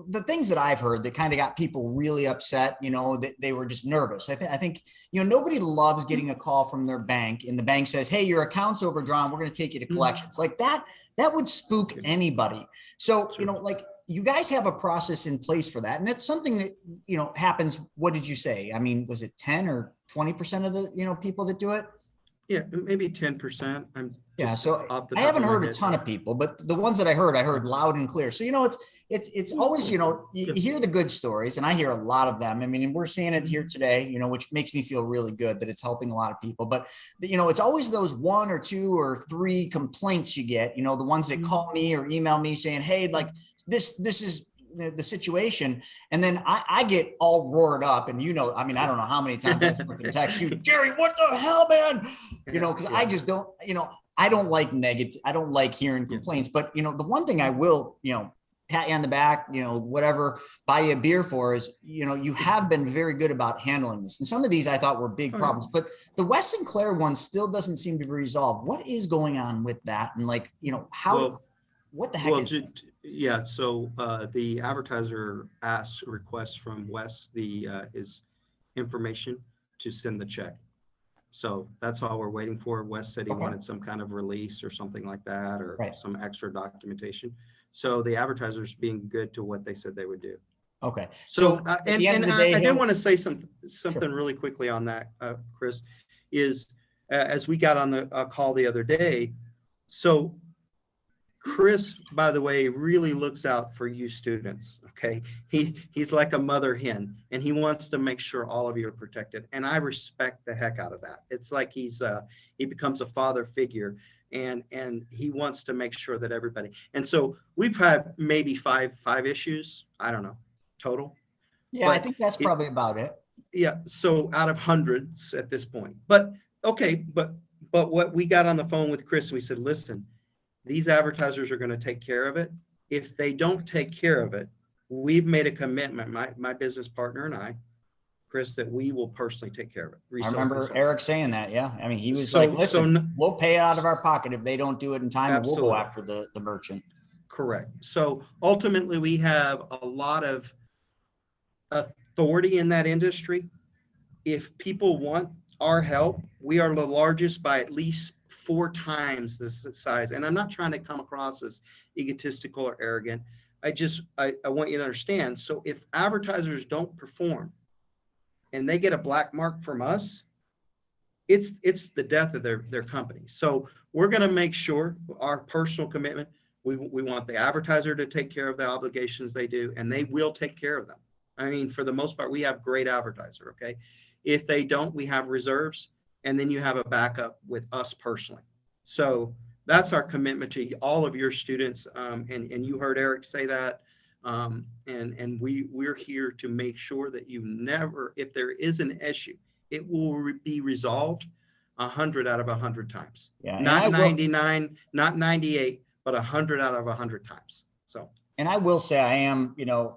the things that I've heard that kind of got people really upset, that they were just nervous. I think, nobody loves getting a call from their bank and the bank says, hey, your account's overdrawn. We're going to take you to collections. Like that would spook anybody. So, like, you guys have a process in place for that. And that's something that, happens. What did you say? I mean, was it 10 or 20% of the, people that do it? Yeah, maybe 10%. So I haven't heard a ton of people, but the ones that I heard loud and clear. So, it's always, you hear the good stories, and I hear a lot of them. I mean, we're seeing it here today, which makes me feel really good that it's helping a lot of people. But, it's always those 1 or 2 or 3 complaints you get, the ones that call me or email me saying, hey, like this is the situation. And then I get all roared up, and I mean, I don't know how many times I freaking text you, Jerry, what the hell, man? Because I just don't, I don't like negative. I don't like hearing complaints, but the one thing I will, pat you on the back, whatever, buy you a beer for is, you have been very good about handling this. And some of these I thought were big problems, but the West Sinclair one still doesn't seem to be resolved. What is going on with that? And what the heck is it? Yeah. So the advertiser requests from Wes his information to send the check. So that's all we're waiting for. Wes said he wanted some kind of release or something like that, or some extra documentation. So the advertisers being good to what they said they would do. Okay. So I did want to say something really quickly on that, Chris, is as we got on the call the other day. So Chris, by the way, really looks out for you students. Okay. He's like a mother hen, and he wants to make sure all of you are protected. And I respect the heck out of that. It's like he becomes a father figure, and he wants to make sure that everybody. And so we've had maybe five issues. I don't know, total. Yeah. But I think that's probably about it. Yeah. So out of hundreds at this point, but okay. But what we got on the phone with Chris, we said, listen, these advertisers are going to take care of it. If they don't take care of it, we've made a commitment, my business partner and I, Chris, that we will personally take care of it. I remember Eric saying that. Yeah. I mean, he was like, listen, we'll pay it out of our pocket if they don't do it in time. Absolutely. We'll go after the merchant. Correct. So ultimately we have a lot of authority in that industry. If people want our help, we are the largest by at least 4 times this size. And I'm not trying to come across as egotistical or arrogant. I want you to understand. So if advertisers don't perform and they get a black mark from us, it's the death of their company. So we're going to make sure our personal commitment, we want the advertiser to take care of the obligations they do, and they will take care of them. I mean, for the most part, we have great advertiser. Okay. If they don't, we have reserves. And then you have a backup with us personally. So that's our commitment to all of your students. And you heard Eric say that. And we're here to make sure that you never, if there is an issue, it will be resolved 100 out of 100 times. Yeah, not 99, not 98, but 100 out of 100 times. So. And I will say I am,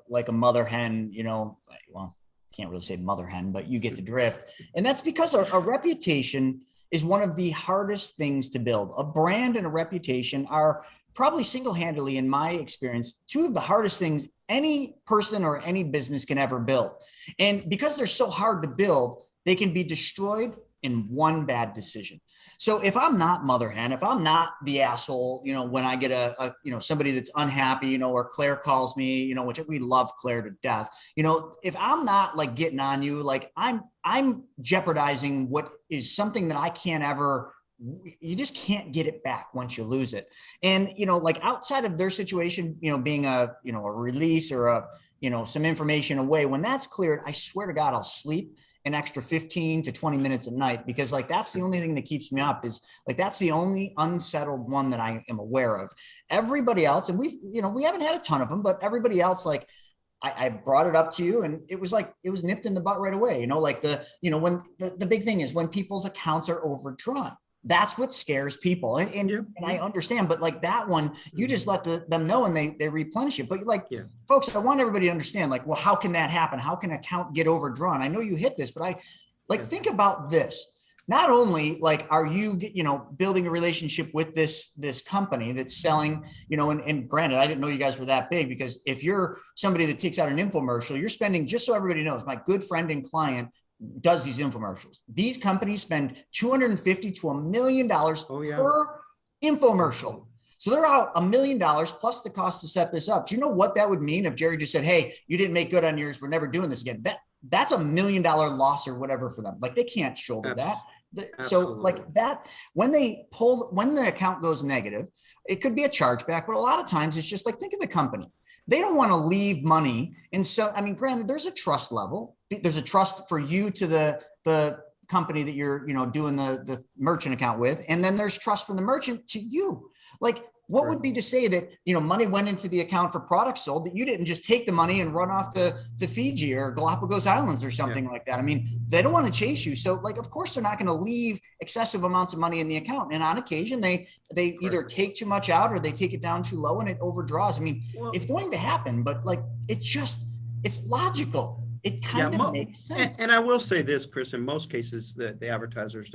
like a mother hen, well, can't really say mother hen, but you get the drift. And that's because a reputation is one of the hardest things to build. A brand and a reputation are probably single-handedly, in my experience, 2 of the hardest things any person or any business can ever build. And because they're so hard to build, they can be destroyed in one bad decision. So if I'm not mother hen, if I'm not the asshole, when I get a somebody that's unhappy, or Claire calls me, which we love Claire to death, if I'm not like getting on you, like I'm jeopardizing what is something that I can't ever, you just can't get it back once you lose it. And, like outside of their situation, being a release or some information away, when that's cleared, I swear to God, I'll sleep an extra 15 to 20 minutes a night, because like, that's the only thing that keeps me up, is like, that's the only unsettled one that I am aware of. Everybody else, and we haven't had a ton of them, but everybody else, like I brought it up to you and it was like, it was nipped in the butt right away. Like when the big thing is when people's accounts are overdrawn. That's what scares people. And I understand, but like that one, you just let them know and they replenish it. But like, folks, I want everybody to understand, like, well, how can that happen? How can an account get overdrawn? I know you hit this, but think about this. Not only like, are you, building a relationship with this company that's selling, and granted, I didn't know you guys were that big, because if you're somebody that takes out an infomercial, you're spending, just so everybody knows, my good friend and client does these infomercials. These companies spend $250,000 to $1 million per infomercial. So they're out $1 million plus the cost to set this up. Do you know what that would mean if Jerry just said, hey, you didn't make good on yours, we're never doing this again? That's $1 million loss or whatever for them. Like they can't shoulder that. So like that, when the account goes negative, it could be a chargeback, but a lot of times it's just like, think of the company. They don't want to leave money. And so, I mean, granted, there's a trust level. There's a trust for you to the company that you're, doing the merchant account with. And then there's trust from the merchant to you. Like what would be to say that, money went into the account for products sold, that you didn't just take the money and run off to Fiji or Galapagos Islands or something like that? I mean, they don't want to chase you. So like, of course they're not going to leave excessive amounts of money in the account. And on occasion, they either take too much out or they take it down too low and it overdraws. I mean, it's going to happen, but like, it's logical. It kind of makes sense. And I will say this, Chris, in most cases, the advertisers,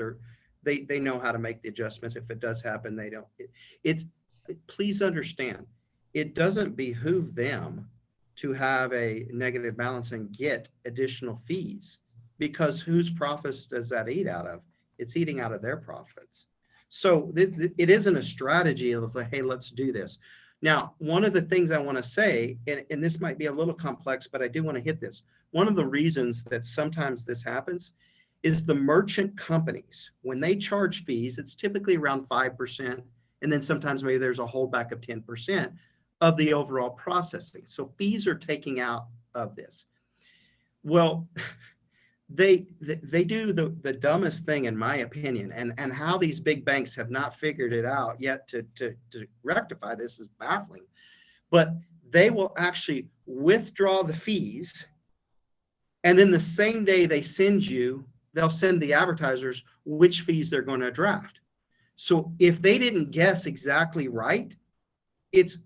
they know how to make the adjustments. If it does happen, they don't. Please understand, it doesn't behoove them to have a negative balance and get additional fees, because whose profits does that eat out of? It's eating out of their profits. So it isn't a strategy of like, hey, let's do this. Now, one of the things I want to say, and this might be a little complex, but I do want to hit this. One of the reasons that sometimes this happens is the merchant companies, when they charge fees, it's typically around 5%. And then sometimes maybe there's a holdback of 10% of the overall processing. So fees are taking out of this. Well, they do the dumbest thing, in my opinion, and how these big banks have not figured it out yet to rectify this is baffling. But they will actually withdraw the fees, and then the same day they'll send the advertisers which fees they're going to draft. So if they didn't guess exactly right, it's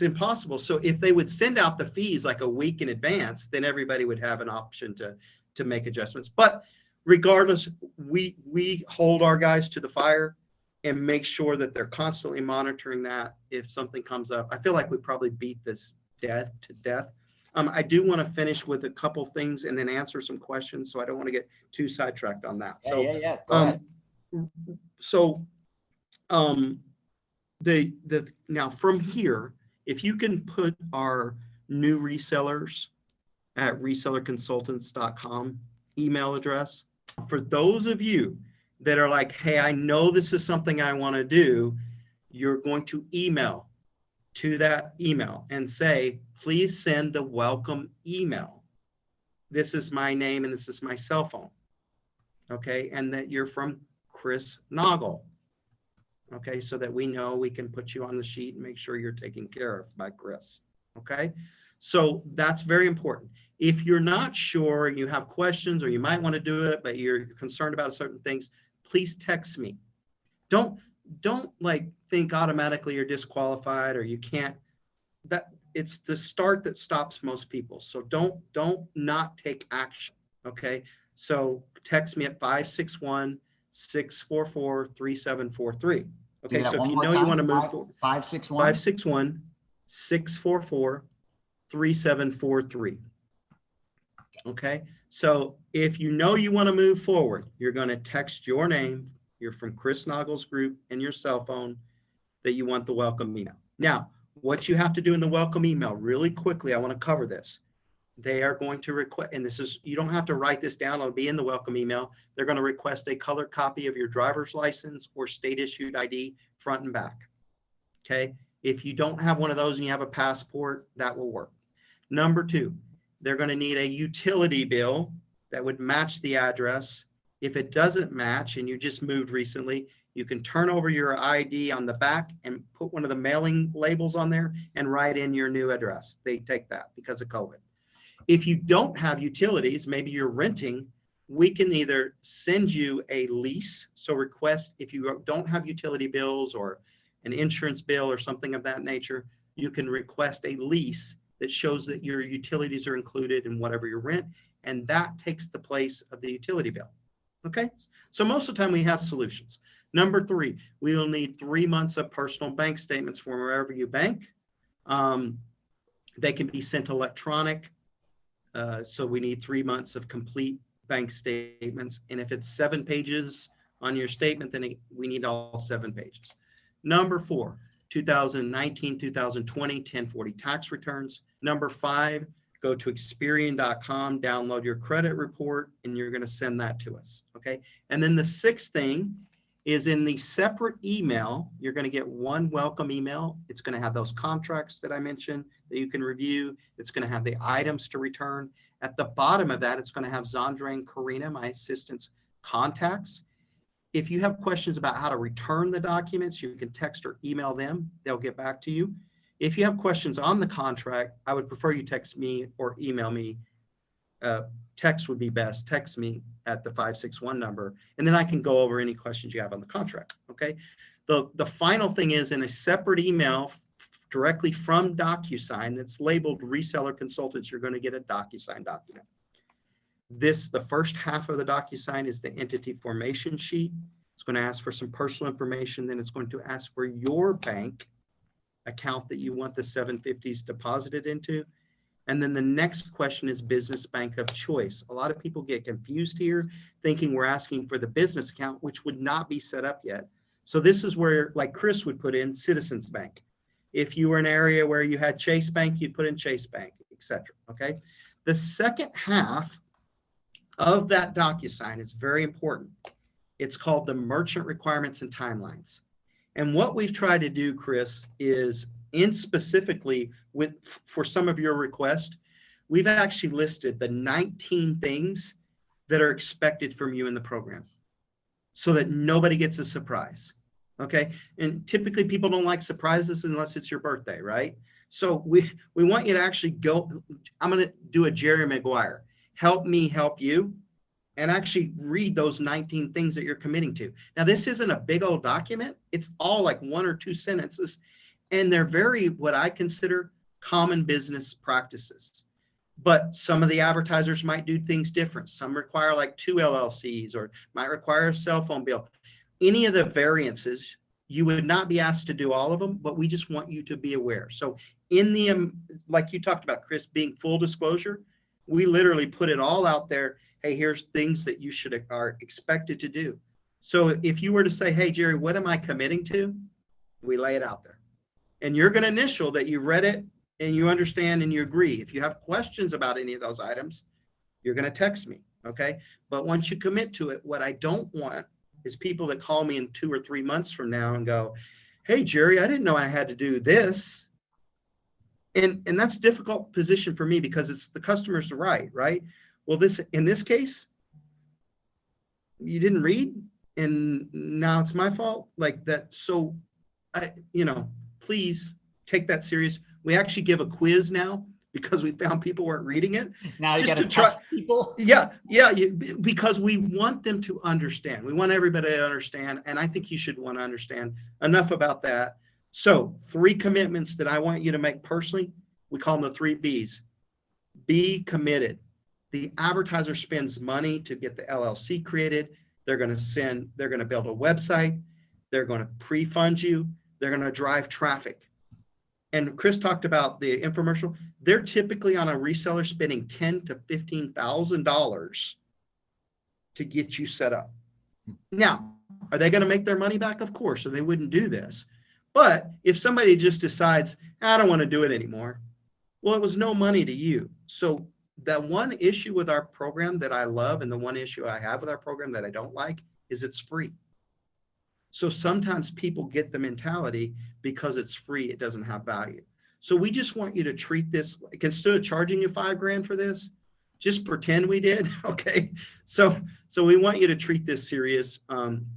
impossible. So if they would send out the fees like a week in advance, then everybody would have an option to make adjustments. But regardless, we hold our guys to the fire and make sure that they're constantly monitoring that if something comes up. I feel like we probably beat this to death. I do want to finish with a couple things and then answer some questions, so I don't want to get too sidetracked on that. Go ahead. So now from here, if you can put our new resellers at resellerconsultants.com email address, for those of you that are like, hey, I know this is something I want to do, you're going to email to that email and say, please send the welcome email. This is my name and this is my cell phone. Okay. And that you're from Chris Naugle. Okay, so that we know we can put you on the sheet and make sure you're taken care of by Chris. Okay, so that's very important. If you're not sure and you have questions, or you might want to do it, but you're concerned about certain things, please text me. Don't like think automatically you're disqualified or you can't. That it's the start that stops most people. So don't not take action. Okay, so text me at 561-644-3743. Okay, so if you know you want to move forward, 561-644-3743. Okay, so if you know you want to move forward, you're going to text your name, you're from Chris Naugle's group, and your cell phone that you want the welcome email. Now, what you have to do in the welcome email, really quickly, I want to cover this. They are going to request, and this is, you don't have to write this down, it'll be in the welcome email. They're going to request a colored copy of your driver's license or state issued ID front and back. Okay. If you don't have one of those and you have a passport, that will work. Number two, they're going to need a utility bill that would match the address. If it doesn't match and you just moved recently, you can turn over your ID on the back and put one of the mailing labels on there and write in your new address. They take that because of COVID. If you don't have utilities, maybe you're renting, we can either send you a lease. So request, if you don't have utility bills or an insurance bill or something of that nature, you can request a lease that shows that your utilities are included in whatever you rent, and that takes the place of the utility bill. Okay, so most of the time we have solutions. Number three, we will need 3 months of personal bank statements from wherever you bank. They can be sent electronic. So we need 3 months of complete bank statements. And if it's 7 pages on your statement, then we need all 7 pages. Number four, 2019, 2020, 1040 tax returns. Number five, go to Experian.com, download your credit report, and you're going to send that to us. Okay. And then the sixth thing is in the separate email, you're going to get one welcome email. It's going to have those contracts that I mentioned that you can review. It's going to have the items to return. At the bottom of that, it's going to have Zandra and Karina, my assistant's contacts. if you have questions about how to return the documents, you can text or email them. They'll get back to you. If you have questions on the contract, I would prefer you text me or email me. Text would be best. Text me at the 561 number, and then I can go over any questions you have on the contract. Okay. The final thing is, in a separate email directly from DocuSign that's labeled reseller consultants, you're going to get a DocuSign document. The first half of the DocuSign is the entity formation sheet. It's going to ask for some personal information. Then it's going to ask for your bank account that you want the 750s deposited into. And then the next question is business bank of choice. A lot of people get confused here, thinking we're asking for the business account, which would not be set up yet. So this is where, like Chris would put in Citizens Bank. If you were in an area where you had Chase Bank, you'd put in Chase Bank, etc. Okay. The second half of that DocuSign is very important. It's called the merchant requirements and timelines. And what we've tried to do, Chris, is specifically for some of your requests, we've actually listed the 19 things that are expected from you in the program so that nobody gets a surprise. Okay. And typically people don't like surprises unless it's your birthday, right? So we want you to actually go, I'm going to do a Jerry Maguire, help me help you, and actually read those 19 things that you're committing to. Now, this isn't a big old document. It's all like 1 or 2 sentences, and they're very, what I consider common business practices. But some of the advertisers might do things different. Some require like 2 LLCs or might require a cell phone bill. Any of the variances, you would not be asked to do all of them, but we just want you to be aware. So in the, like you talked about, Chris, being full disclosure, we literally put it all out there. Hey, here's things that you are expected to do. So if you were to say, hey, Jerry, what am I committing to? We lay it out there. And you're going to initial that you read it and you understand and you agree. If you have questions about any of those items, you're going to text me. Okay. But once you commit to it, what I don't want is people that call me in 2 or 3 months from now and go, hey, Jerry, I didn't know I had to do this. And that's a difficult position for me because it's the customer's right? Well, in this case, you didn't read and now it's my fault like that. So, please take that serious. We actually give a quiz now because we found people weren't reading it. Now you got to test people. Yeah, because we want them to understand. We want everybody to understand. And I think you should want to understand enough about that. So 3 commitments that I want you to make personally, we call them the 3 B's. Be committed. The advertiser spends money to get the LLC created. They're going to build a website. They're going to pre-fund you. They're going to drive traffic. And Chris talked about the infomercial. They're typically on a reseller spending $10,000 to $15,000 to get you set up. Now, are they going to make their money back? Of course, or they wouldn't do this. But if somebody just decides, I don't want to do it anymore, well, it was no money to you. So that one issue with our program that I love and the one issue I have with our program that I don't like is it's free. So sometimes people get the mentality because it's free, it doesn't have value. So we just want you to treat this like instead of charging you $5,000 for this, just pretend we did. Okay. So we want you to treat this serious.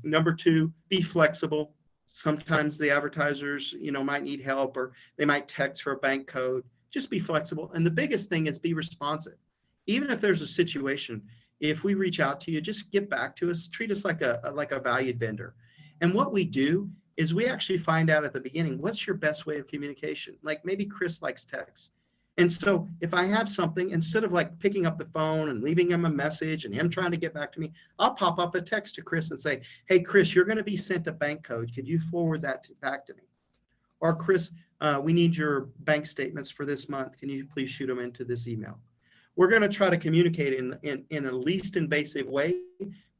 Number 2, be flexible. Sometimes the advertisers, might need help or they might text for a bank code. Just be flexible. And the biggest thing is be responsive. Even if there's a situation, if we reach out to you, just get back to us, treat us like a valued vendor. And what we do is we actually find out at the beginning, what's your best way of communication? Like maybe Chris likes text. And so if I have something, instead of like picking up the phone and leaving him a message and him trying to get back to me, I'll pop up a text to Chris and say, hey, Chris, you're going to be sent a bank code. Could you forward that back to me? Or Chris, we need your bank statements for this month. Can you please shoot them into this email? We're going to try to communicate in a least invasive way,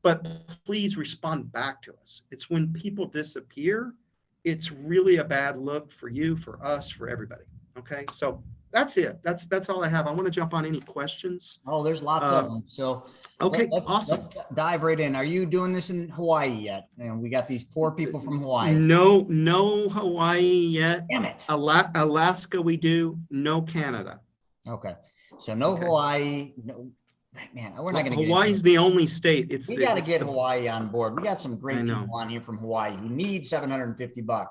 but please respond back to us. It's when people disappear, it's really a bad look for you, for us, for everybody. Okay, so that's it. That's all I have. I want to jump on any questions. Oh, there's lots of them. So okay, awesome. Let's dive right in. Are you doing this in Hawaii yet? And we got these poor people from Hawaii. No Hawaii yet. Damn it. Alaska we do. No Canada. Okay. So no Hawaii. No. Man, we're not going to Hawaii's the only state. We got to get Hawaii on board. We got some great people on here from Hawaii who need $750.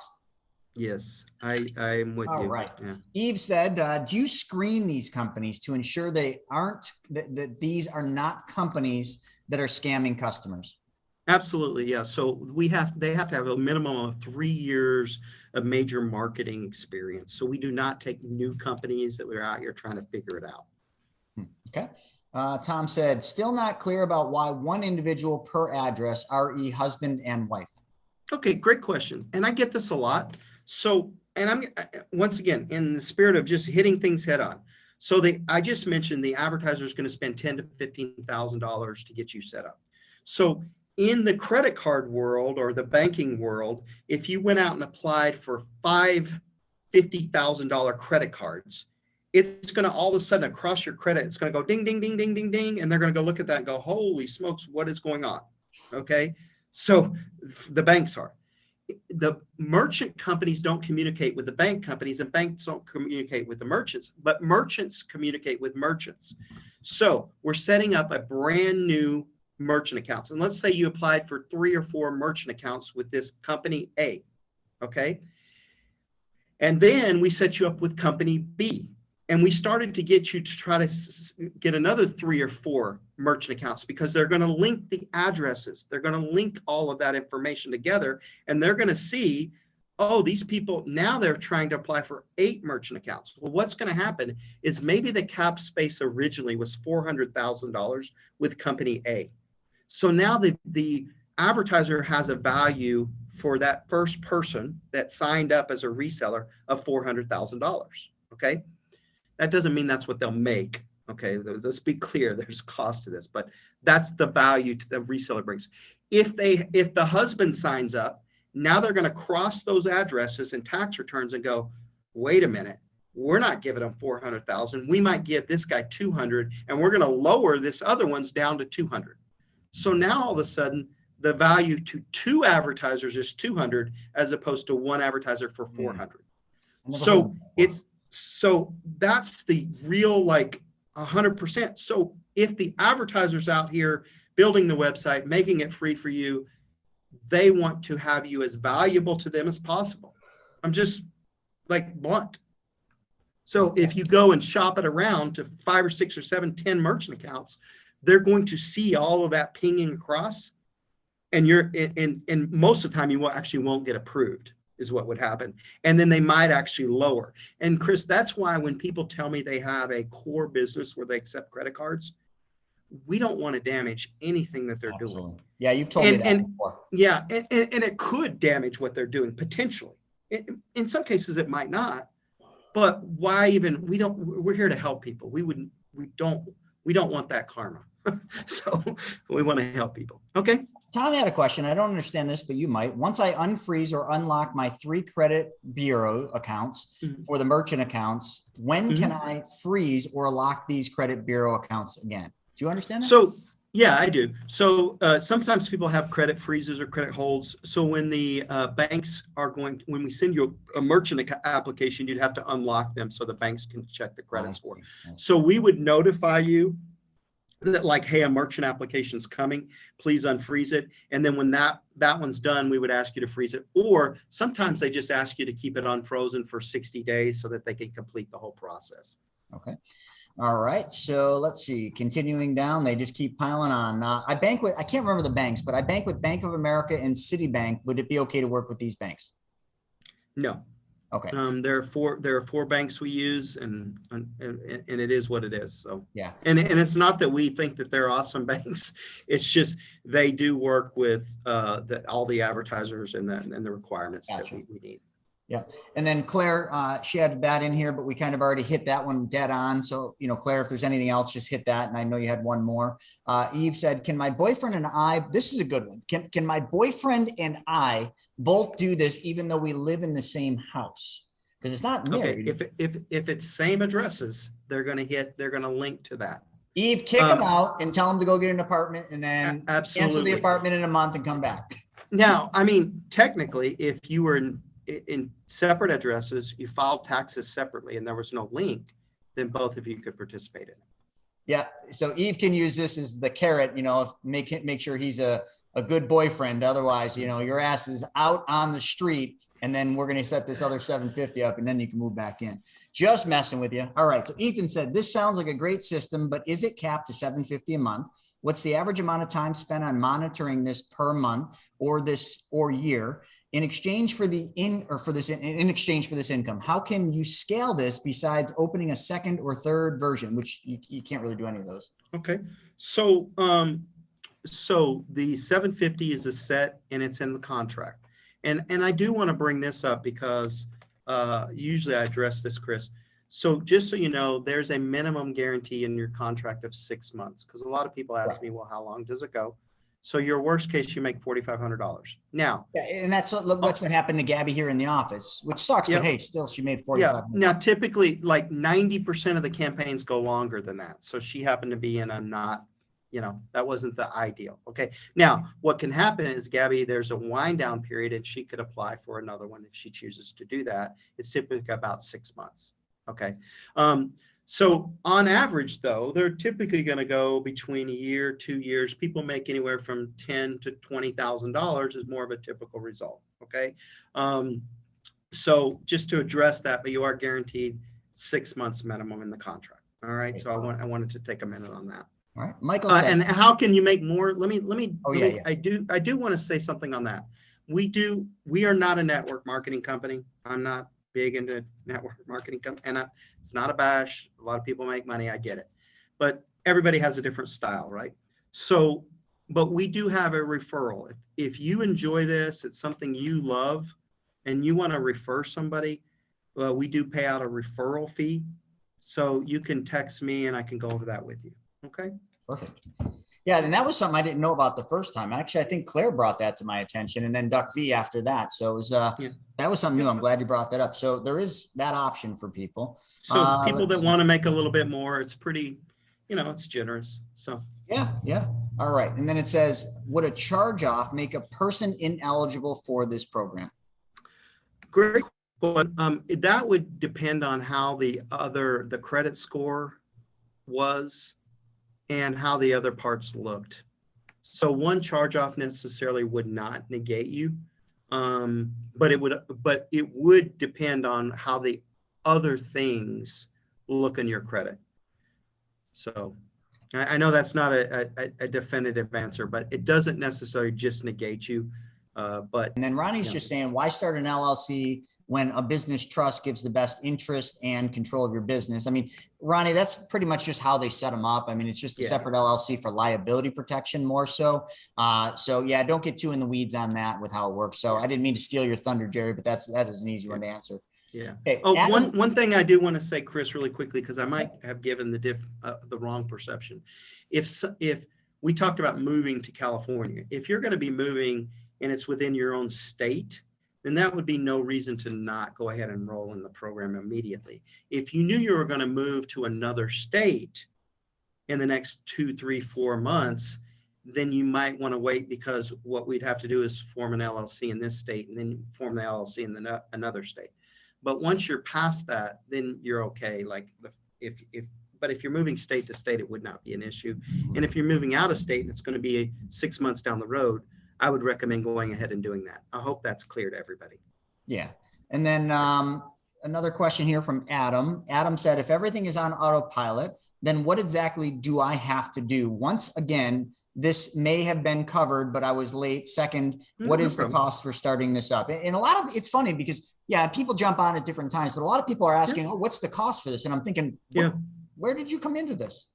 Yes, I'm with you. All right. Yeah. Eve said, do you screen these companies to ensure they aren't, that these are not companies that are scamming customers? Absolutely. Yeah. So they have to have a minimum of 3 years of major marketing experience. So we do not take new companies that we're out here trying to figure it out. Okay. Tom said, still not clear about why one individual per address, re husband and wife. Okay. Great question. And I get this a lot. So, and I'm once again, in the spirit of just hitting things head on. So I just mentioned the advertiser is going to spend $10,000 to $15,000 to get you set up. So in the credit card world or the banking world, if you went out and applied for 5 $50,000 credit cards, it's going to all of a sudden across your credit, it's going to go ding, ding, ding, ding, ding, ding. And they're going to go look at that and go, holy smokes, what is going on? Okay. So the banks are. The merchant companies don't communicate with the bank companies, and banks don't communicate with the merchants, but merchants communicate with merchants. So we're setting up a brand new merchant accounts. And let's say you applied for 3 or 4 merchant accounts with this company A. Okay. And then we set you up with company B. And we started to get you to try to get another 3 or 4 merchant accounts, because they're going to link the addresses. They're going to link all of that information together, and they're going to see, oh, these people, now they're trying to apply for 8 merchant accounts. Well, what's going to happen is maybe the cap space originally was $400,000 with company A. So now the advertiser has a value for that first person that signed up as a reseller of $400,000. Okay. That doesn't mean that's what they'll make. Okay, let's be clear. There's cost to this, but that's the value the reseller brings. If the husband signs up, now they're going to cross those addresses and tax returns and go, wait a minute, we're not giving them 400,000. We might give this guy 200, and we're going to lower this other one's down to 200. So now all of a sudden, the value to 2 advertisers is 200 as opposed to 1 advertiser for 400. So that's the real, like 100%. So if the advertiser's out here building the website, making it free for you, they want to have you as valuable to them as possible. I'm just like blunt. So if you go and shop it around to 5 or 6 or 7, 10 merchant accounts, they're going to see all of that pinging across, and and most of the time you won't get approved, is what would happen. And then they might actually lower. And Chris, that's why when people tell me they have a core business where they accept credit cards, we don't want to damage anything that they're doing. Yeah, you've told me that before. Yeah, and it could damage what they're doing potentially. In some cases it might not, but why even, we're here to help people. We don't want that karma. So we want to help people. Okay. Tommy had a question. I don't understand this, but you might. Once I unfreeze or unlock my 3 credit bureau accounts for the merchant accounts, when can I freeze or lock these credit bureau accounts again? Do you understand that? So, yeah, I do. So sometimes people have credit freezes or credit holds. So when the banks when we send you a merchant application, you'd have to unlock them so the banks can check the credit score. So we would notify you that, like, hey, a merchant application's coming, please unfreeze it. And then when that one's done, we would ask you to freeze it. Or sometimes they just ask you to keep it unfrozen for 60 days so that they can complete the whole process. Okay. All right. So let's see, continuing down, they just keep piling on. I can't remember the banks, but I bank with Bank of America and Citibank. Would it be okay to work with these banks? No. Okay. There are 4 banks we use, and it is what it is. So yeah. And it's not that we think that they're awesome banks. It's just they do work with all the advertisers and the requirements that we need. Yeah. And then Claire, she had that in here, but we kind of already hit that one dead on. So, Claire, if there's anything else, just hit that. And I know you had one more. Eve said, can my boyfriend and I, this is a good one. Can my boyfriend and I both do this, even though we live in the same house? Because it's not married. Okay. If it's same addresses, they're going to link to that. Eve, kick them out and tell them to go get an apartment, and then cancel the apartment in a month and come back. Now, I mean, technically, if you were in separate addresses, you filed taxes separately, and there was no link, then both of you could participate in it. Yeah. So Eve can use this as the carrot, make sure he's a good boyfriend. Otherwise, your ass is out on the street, and then we're going to set this other 750 up, and then you can move back in. Just messing with you. All right. So Ethan said, this sounds like a great system, but is it capped to 750 a month? What's the average amount of time spent on monitoring this per month or year? In exchange for in exchange for this income, how can you scale this besides opening a second or third version, which you can't really do any of those? Okay. So, so the 750 is a set and it's in the contract. And I do want to bring this up because usually I address this, Chris. So just so you know, there's a minimum guarantee in your contract of 6 months, because a lot of people ask me, well, how long does it go? So your worst case, you make $4,500. Now, yeah, and that's what happened to Gabby here in the office, which sucks, but hey, still she made $4,500. Yeah. Now, typically, like 90% of the campaigns go longer than that. So she happened to be in a not, that wasn't the ideal. Okay. Now, what can happen is, Gabby, there's a wind down period, and she could apply for another one if she chooses to do that. It's typically about 6 months. Okay. So on average, though, they're typically going to go between a year, 2 years. People make anywhere from $10,000 to $20,000 is more of a typical result. Okay. So just to address that, but you are guaranteed 6 months minimum in the contract. All right. So I wanted to take a minute on that. All right. Michael said, and how can you make more? Let me. Yeah. I do want to say something on that. We are not a network marketing company. I'm not big into network marketing, and it's not a bash. A lot of people make money. I get it, but everybody has a different style, right? So, but we do have a referral. If you enjoy this, it's something you love, and you want to refer somebody, we do pay out a referral fee. So you can text me, and I can go over that with you. Okay. Perfect. Yeah, and that was something I didn't know about the first time. Actually, I think Claire brought that to my attention, and then Duck V after that. So it was that was something new. I'm glad you brought that up. So there is that option for people. So people that want to make a little bit more, it's pretty, it's generous. So yeah. All right. And then it says, would a charge off make a person ineligible for this program? Great. But that would depend on how the credit score was and how the other parts looked. So one charge off necessarily would not negate you, but it would depend on how the other things look in your credit. So I know that's not a definitive answer, but it doesn't necessarily just negate you. But and then Ronnie's just saying, why start an LLC when a business trust gives the best interest and control of your business? I mean, Ronnie, that's pretty much just how they set them up. I mean, it's just a separate LLC for liability protection more so. So yeah, don't get too in the weeds on that with how it works. So I didn't mean to steal your thunder, Jerry, but that is an easy one to answer. Yeah. Okay, one thing I do want to say, Chris, really quickly, because I might have given the wrong perception. If we talked about moving to California, if you're going to be moving and it's within your own state, then that would be no reason to not go ahead and enroll in the program immediately. If you knew you were going to move to another state in the next 2, 3, 4 months, then you might want to wait, because what we'd have to do is form an LLC in this state and then form the LLC in another state. But once you're past that, then you're okay. Like but if you're moving state to state, it would not be an issue. And if you're moving out of state and it's going to be 6 months down the road, I would recommend going ahead and doing that. I hope that's clear to everybody. Yeah. And then another question here from Adam. Adam said, if everything is on autopilot, then what exactly do I have to do? Once again, this may have been covered, but I was late. Second, what is the cost for starting this up? And a lot of, it's funny because people jump on at different times, but a lot of people are asking, oh, what's the cost for this? And I'm thinking, where did you come into this?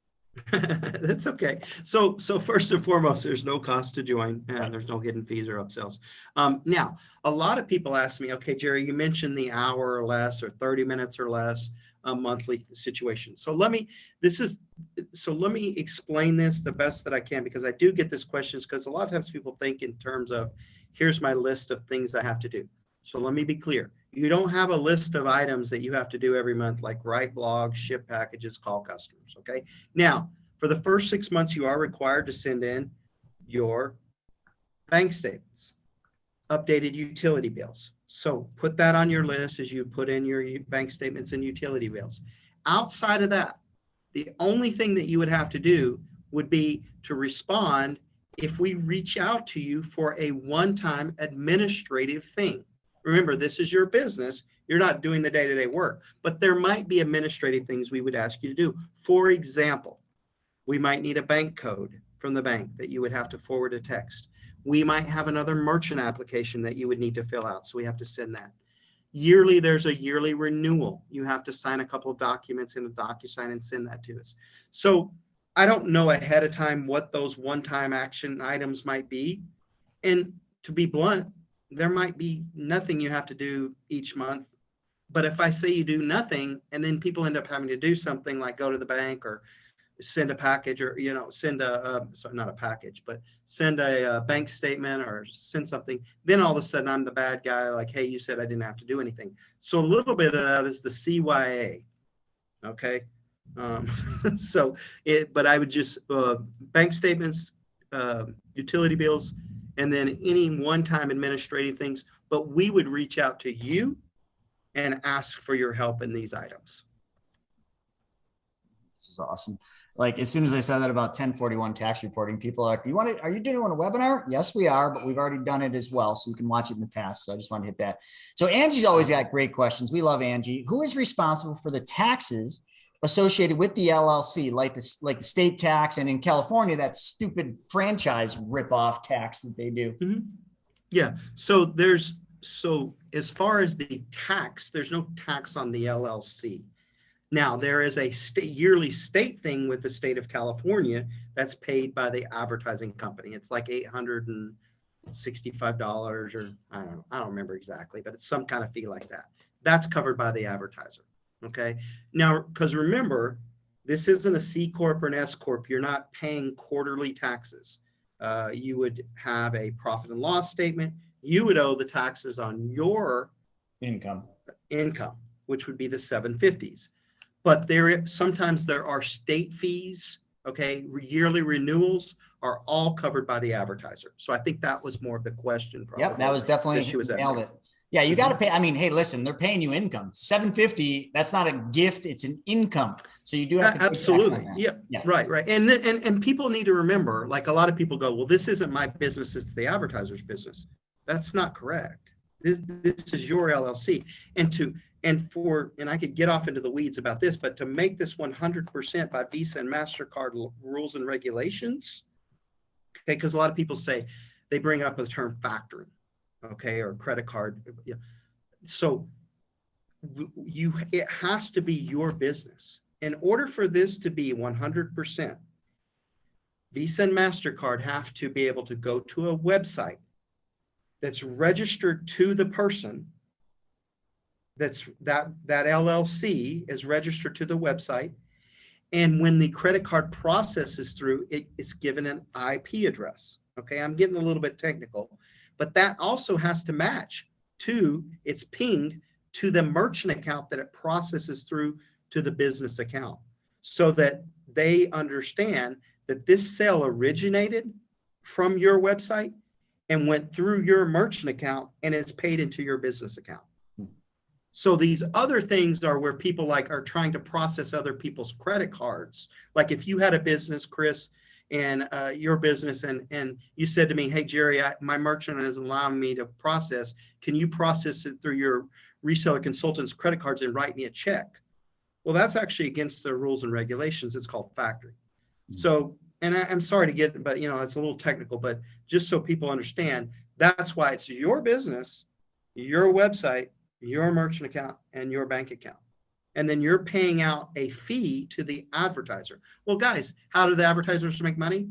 That's okay. So first and foremost, there's no cost to join, and there's no hidden fees or upsells. Now, a lot of people ask me, okay, Jerry, you mentioned the hour or less or 30 minutes or less monthly situation. So let me explain this the best that I can, because I do get this questions, because a lot of times people think in terms of, here's my list of things I have to do. So let me be clear. You don't have a list of items that you have to do every month, like write blogs, ship packages, call customers. Okay. Now, for the first 6 months, you are required to send in your bank statements, updated utility bills. So put that on your list as you put in your bank statements and utility bills. Outside of that, The only thing that you would have to do would be to respond if we reach out to you for a one-time administrative thing. Remember, this is your business. You're not doing the day-to-day work, but there might be administrative things we would ask you to do. For example, we might need a bank code from the bank that you would have to forward a text. We might have another merchant application that you would need to fill out, so we have to send that. Yearly, there's a yearly renewal. You have to sign a couple of documents in a DocuSign and send that to us. So I don't know ahead of time what those one-time action items might be. And to be blunt, there might be nothing you have to do each month. But if I say you do nothing and then people end up having to do something like go to the bank or send a package or, send not a package, but send a bank statement or send something, then all of a sudden I'm the bad guy. Like, hey, you said I didn't have to do anything. So a little bit of that is the CYA. Okay. But I would just, bank statements, utility bills, and then any one-time administrative things, but we would reach out to you and ask for your help in these items. This is awesome. Like as soon as I said that about 1041 tax reporting, people are like, are you doing a webinar? Yes, we are, but we've already done it as well. So you can watch it in the past. So I just want to hit that. So Angie's always got great questions. We love Angie. Who is responsible for the taxes associated with the LLC, like the state tax, and in California, that stupid franchise ripoff tax that they do? Mm-hmm. Yeah. So as far as the tax, there's no tax on the LLC. Now, there is a yearly state thing with the state of California that's paid by the advertising company. It's like $865 or I don't remember exactly, but it's some kind of fee like that. That's covered by the advertiser. Okay. Now, because remember, this isn't a C Corp or an S Corp. You're not paying quarterly taxes. You would have a profit and loss statement. You would owe the taxes on your income, which would be the 750s. But sometimes there are state fees. Okay. Yearly renewals are all covered by the advertiser. So I think that was more of the question. Probably, yep. That was definitely, she was nailed it. Yeah, you got to pay. I mean, hey, listen, they're paying you income. $750, that's not a gift, it's an income. So you do have to pay absolutely. Yeah. Right. And people need to remember, like a lot of people go, well, this isn't my business, it's the advertiser's business. That's not correct. This is your LLC. And I could get off into the weeds about this, but to make this 100% by Visa and MasterCard rules and regulations, okay, because a lot of people say, they bring up the term factoring. Okay, or credit card. Yeah. So it has to be your business. In order for this to be 100%, Visa and MasterCard have to be able to go to a website that's registered to the person. That LLC is registered to the website. And when the credit card processes through, it's given an IP address. Okay, I'm getting a little bit technical. But that also has to match it's pinged to the merchant account that it processes through to the business account so that they understand that this sale originated from your website and went through your merchant account and it's paid into your business account. So these other things are where people are trying to process other people's credit cards. Like if you had a business, Chris, and your business, and you said to me, hey, Jerry, my merchant is allowing me to process. Can you process it through your reseller consultant's credit cards and write me a check? Well, that's actually against the rules and regulations. It's called factoring. Mm-hmm. So, and I'm sorry to get, but it's a little technical, but just so people understand, that's why it's your business, your website, your merchant account, and your bank account. And then you're paying out a fee to the advertiser. Well, guys, how do the advertisers make money?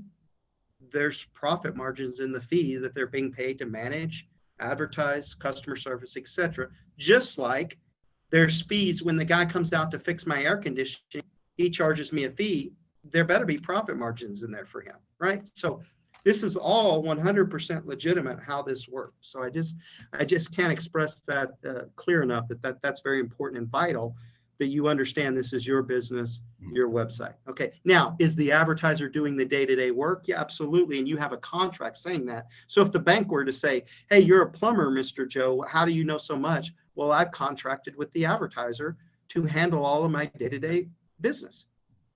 There's profit margins in the fee that they're being paid to manage, advertise, customer service, etc. Just like there's fees when the guy comes out to fix my air conditioning, he charges me a fee. There better be profit margins in there for him, right? So this is all 100% legitimate how this works. So I just can't express that clear enough that's very important and vital, that you understand this is your business, your website. Okay. Now, is the advertiser doing the day-to-day work? Yeah, absolutely. And you have a contract saying that. So if the bank were to say, hey, you're a plumber, Mr. Joe, how do you know so much? Well, I've contracted with the advertiser to handle all of my day-to-day business.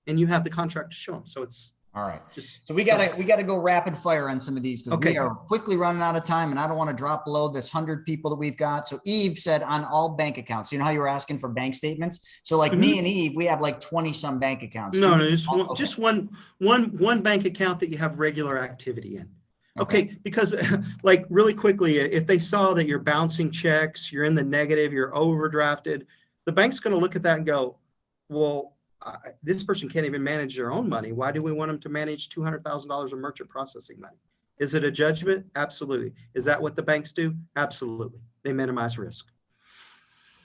and you have the contract to show them. So it's all right. just, so we gotta go rapid fire on some of these because okay. we are quickly running out of time, and I don't want to drop below this 100 people that we've got. So Eve said on all bank accounts. You know how you were asking for bank statements? So like me and Eve, we have like 20 some bank accounts. No, just one bank account that you have regular activity in. Okay, because like really quickly, if they saw that you're bouncing checks, you're in the negative, you're overdrafted, the bank's going to look at that and go, well, this person can't even manage their own money. Why do we want them to manage $200,000 of merchant processing money? Is it a judgment? Absolutely. Is that what the banks do? Absolutely. They minimize risk.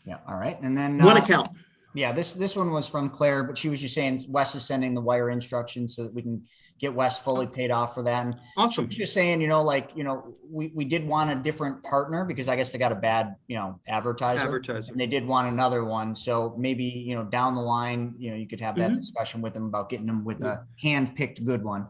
Yeah. All right. And then one account. Yeah, this one was from Claire, but she was just saying Wes is sending the wire instructions so that we can get Wes fully paid off for that. And awesome. Just saying, we did want a different partner because I guess they got a bad, advertiser. And they did want another one. So maybe, down the line, you could have that discussion with them about getting them with a hand-picked good one.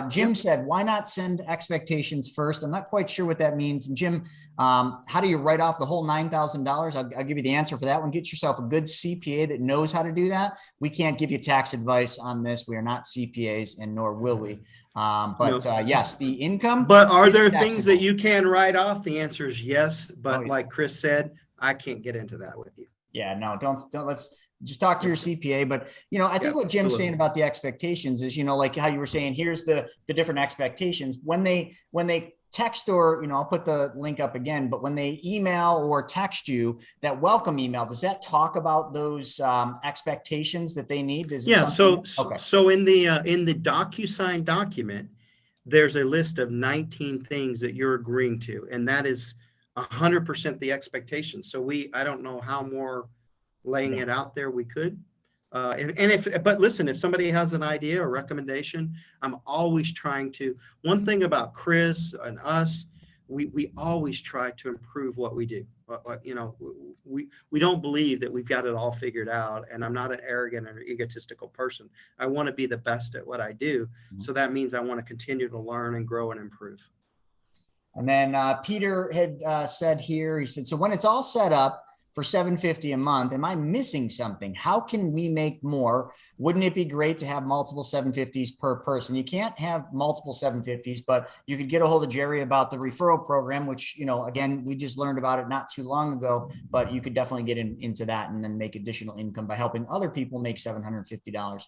Jim said, why not send expectations first? I'm not quite sure what that means. And Jim, how do you write off the whole $9,000? I'll give you the answer for that one. Get yourself a good CPA that knows how to do that. We can't give you tax advice on this. We are not CPAs, and nor will we. Yes, the income. But are there things that you can write off? The answer is yes. But like Chris said, I can't get into that with you. Yeah, no, don't. Let's just talk to your CPA. But, I think what Jim's saying about the expectations is, like how you were saying, here's the different expectations when they text or, I'll put the link up again, but when they email or text you that welcome email, does that talk about those expectations that they need? So in the DocuSign document, there's a list of 19 things that you're agreeing to, and that is 100% the expectation. So I don't know how more laying it out there we could. But listen, if somebody has an idea or recommendation, I'm always trying to. One thing about Chris and us, we always try to improve what we do. We don't believe that we've got it all figured out, and I'm not an arrogant or egotistical person. I want to be the best at what I do. So that means I want to continue to learn and grow and improve. And then Peter had said here, he said, so when it's all set up for $750 a month, am I missing something? How can we make more? Wouldn't it be great to have multiple 750s per person? You can't have multiple 750s, but you could get a hold of Jerry about the referral program, which, again, we just learned about it not too long ago, but you could definitely get into that and then make additional income by helping other people make $750.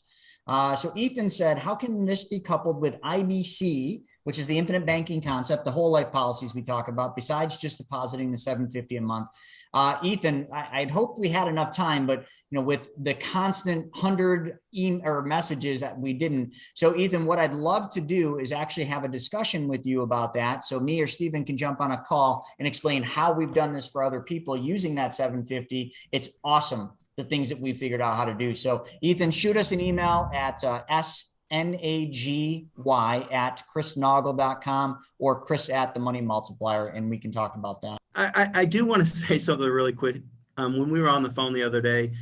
So Ethan said, how can this be coupled with IBC, which is the infinite banking concept, the whole life policies we talk about, besides just depositing the $750 a month? Ethan, I'd hoped we had enough time, but with the constant 100 messages that we didn't. So Ethan, what I'd love to do is actually have a discussion with you about that. So me or Stephen can jump on a call and explain how we've done this for other people using that 750. It's awesome, the things that we figured out how to do. So Ethan, shoot us an email at SNAGY@chrisnaugle.com or Chris@themoneymultiplier, and we can talk about that. I do want to say something really quick. When we were on the phone the other day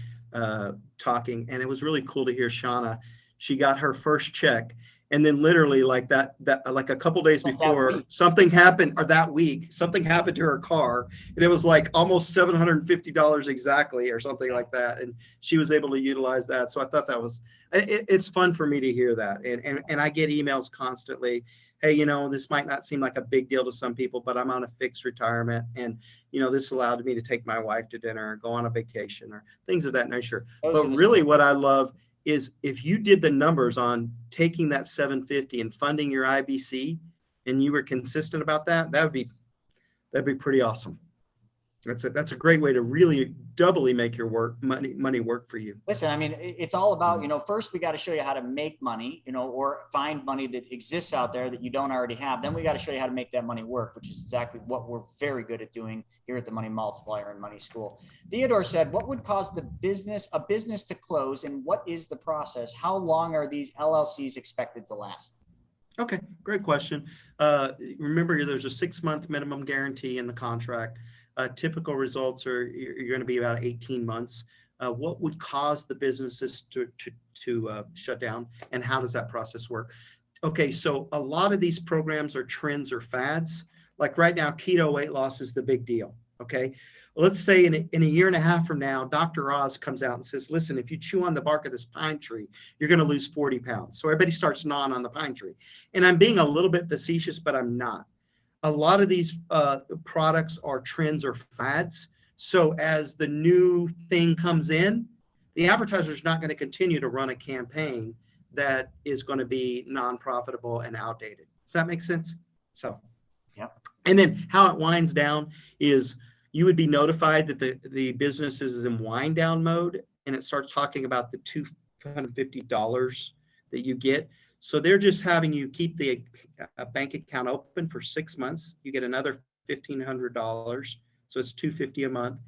talking, and it was really cool to hear Shauna, she got her first check. And then literally like that like a couple days before something happened, or that week, something happened to her car, and it was like almost $750 exactly or something like that. And she was able to utilize that. So I thought that was, it's fun for me to hear that. And I get emails constantly. Hey, this might not seem like a big deal to some people, but I'm on a fixed retirement, and this allowed me to take my wife to dinner, or go on a vacation, or things of that nature. But really what I love is if you did the numbers on taking that 750 and funding your IBC, and you were consistent about that, that'd be pretty awesome. That's a great way to really doubly make your money work for you. Listen, I mean, it's all about, first we got to show you how to make money, or find money that exists out there that you don't already have. Then we got to show you how to make that money work, which is exactly what we're very good at doing here at the Money Multiplier and Money School. Theodore said, what would cause a business to close, and what is the process? How long are these LLCs expected to last? Okay, great question. Remember, there's a 6-month minimum guarantee in the contract. Typical results are you're going to be about 18 months. What would cause the businesses to shut down, and how does that process work? Okay, so a lot of these programs are trends or fads. Like right now, keto weight loss is the big deal. Okay, let's say in a year and a half from now, Dr. Oz comes out and says, listen, if you chew on the bark of this pine tree, you're going to lose 40 pounds. So everybody starts gnawing on the pine tree. And I'm being a little bit facetious, but I'm not. A lot of these products are trends or fads. So as the new thing comes in, the advertiser is not going to continue to run a campaign that is going to be non-profitable and outdated. Does that make sense? So, yeah. And then how it winds down is you would be notified that the business is in wind down mode, and it starts talking about the $250 that you get. So they're just having you keep the bank account open for 6 months. You get another $1,500. So it's $250 a month.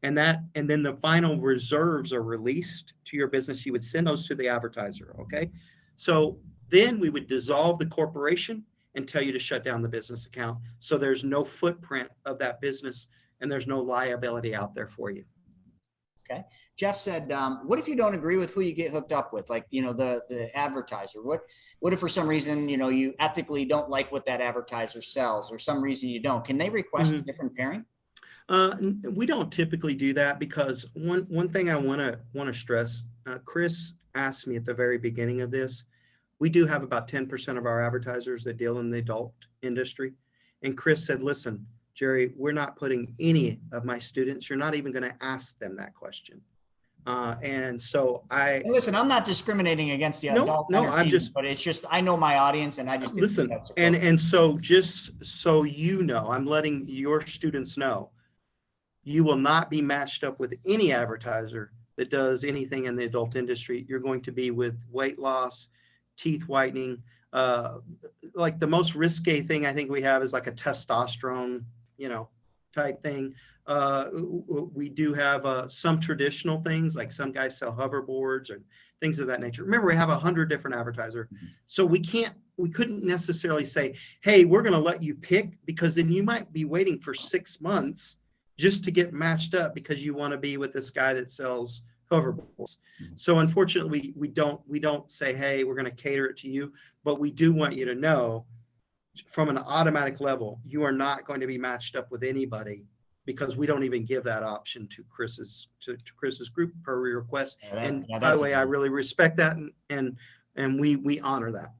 And then the final reserves are released to your business. You would send those to the advertiser. Okay. So then we would dissolve the corporation and tell you to shut down the business account. So there's no footprint of that business and there's no liability out there for you. Okay. Jeff said, what if you don't agree with who you get hooked up with? Like, the advertiser, what if for some reason, you ethically don't like what that advertiser sells or some reason you don't, can they request a different pairing? We don't typically do that because one thing I want to stress, Chris asked me at the very beginning of this, we do have about 10% of our advertisers that deal in the adult industry. And Chris said, listen, Jerry, we're not putting any of my students, you're not even going to ask them that question. And so listen, I'm not discriminating against the adult. No, I'm just, but it's just, I know my audience and I just listen. And so just so I'm letting your students know, you will not be matched up with any advertiser that does anything in the adult industry. You're going to be with weight loss, teeth whitening, like the most risque thing I think we have is like a testosterone, type thing. We do have some traditional things, like some guys sell hoverboards and things of that nature. Remember, we have 100 different advertisers. So we couldn't necessarily say, hey, we're going to let you pick, because then you might be waiting for 6 months just to get matched up because you want to be with this guy that sells hoverboards. So unfortunately, we don't say, hey, we're going to cater it to you, but we do want you to know from an automatic level, you are not going to be matched up with anybody, because we don't even give that option to Chris's group per request. By the way, I really respect that, and we honor that.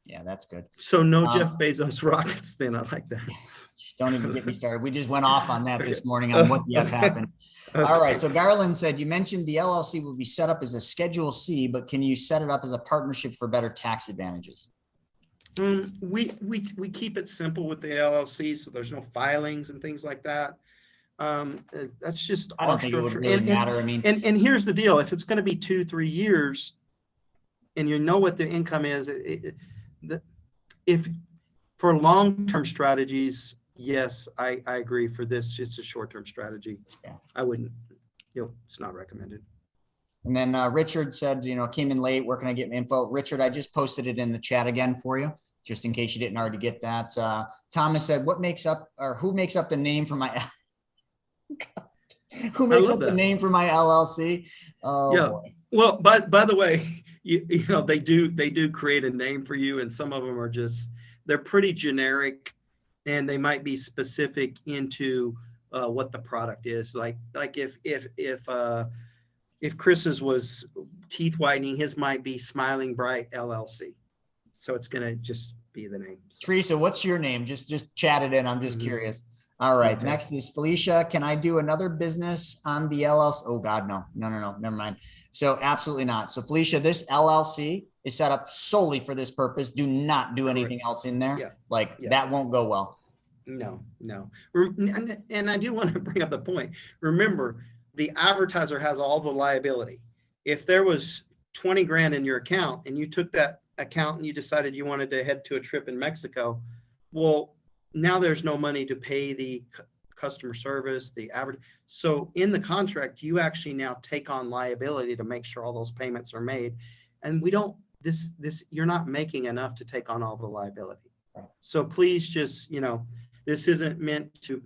Yeah, that's good. So no Jeff Bezos rockets then. I like that. Just don't even get me started. We just went off on that this morning on what the F happened. All right. So Garland said, you mentioned the LLC will be set up as a Schedule C, but can you set it up as a partnership for better tax advantages? We keep it simple with the LLC, so there's no filings and things like that. That's just I don't think it would really matter. I mean, and here's the deal: if it's going to be 2-3 years, and you know what the income is, if for long-term strategies, yes, I agree. For this, it's a short-term strategy. Yeah, I wouldn't. It's not recommended. And then Richard said, came in late. Where can I get my info? Richard, I just posted it in the chat again for you, just in case you didn't already get that. Thomas said, who makes up the name for my who makes up the name for my LLC? Oh, yeah. Boy. Well, by the way, they do create a name for you, and some of them are they're pretty generic, and they might be specific into what the product is. Like if Chris's was teeth whitening, his might be Smiling Bright LLC. So it's going to just be the name. So. Teresa, what's your name? Just chat it in. I'm just curious. All right. Okay. Next is Felicia. Can I do another business on the LLC? Oh God, no. Never mind. So absolutely not. So Felicia, this LLC is set up solely for this purpose. Do not do anything else in there. Yeah. That won't go well. No. And I do want to bring up the point. Remember, the advertiser has all the liability. If there was 20 grand in your account and you took that account and you decided you wanted to head to a trip in Mexico, well, now there's no money to pay the customer service, the average. So in the contract, you actually now take on liability to make sure all those payments are made. And you're not making enough to take on all the liability. So please just, this isn't meant to,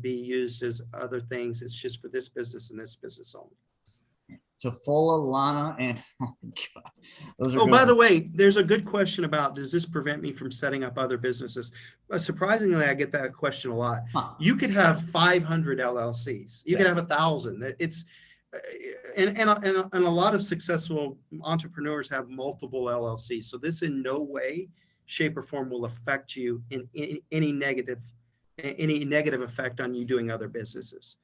be used as other things. It's just for this business and this business only. to full Lana and oh my God, those are by the way, there's a good question about, does this prevent me from setting up other businesses? Surprisingly, I get that question a lot. You could have 500 LLCs. You could have 1,000. It's and a lot of successful entrepreneurs have multiple LLCs. So this in no way, shape, or form will affect you in any negative effect on you doing other businesses.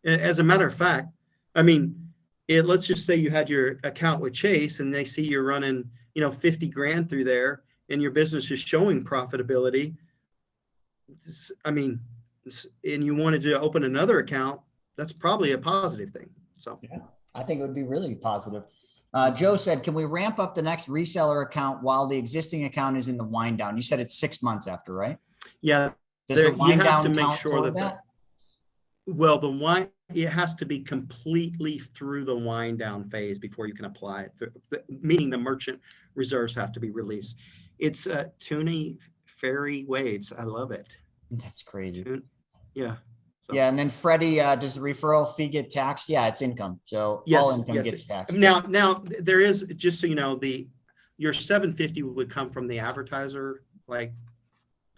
As a matter of fact, I mean, let's just say you had your account with Chase and they see you're running, 50 grand through there and your business is showing profitability. I mean, and you wanted to open another account, that's probably a positive thing. So yeah, I think it would be really positive. Joe said, can we ramp up the next reseller account while the existing account is in the wind down? You said it's 6 months after, right? Yeah. Does the wind you have down to make count sure that? It has to be completely through the wind down phase before you can apply it, meaning the merchant reserves have to be released. It's Toonie Fairy Waves. I love it. That's crazy. Yeah. So. Yeah. And then Freddie, does the referral fee get taxed? Yeah, it's income. So all income gets taxed. Now there is, just so you know, your $750 would come from the advertiser, like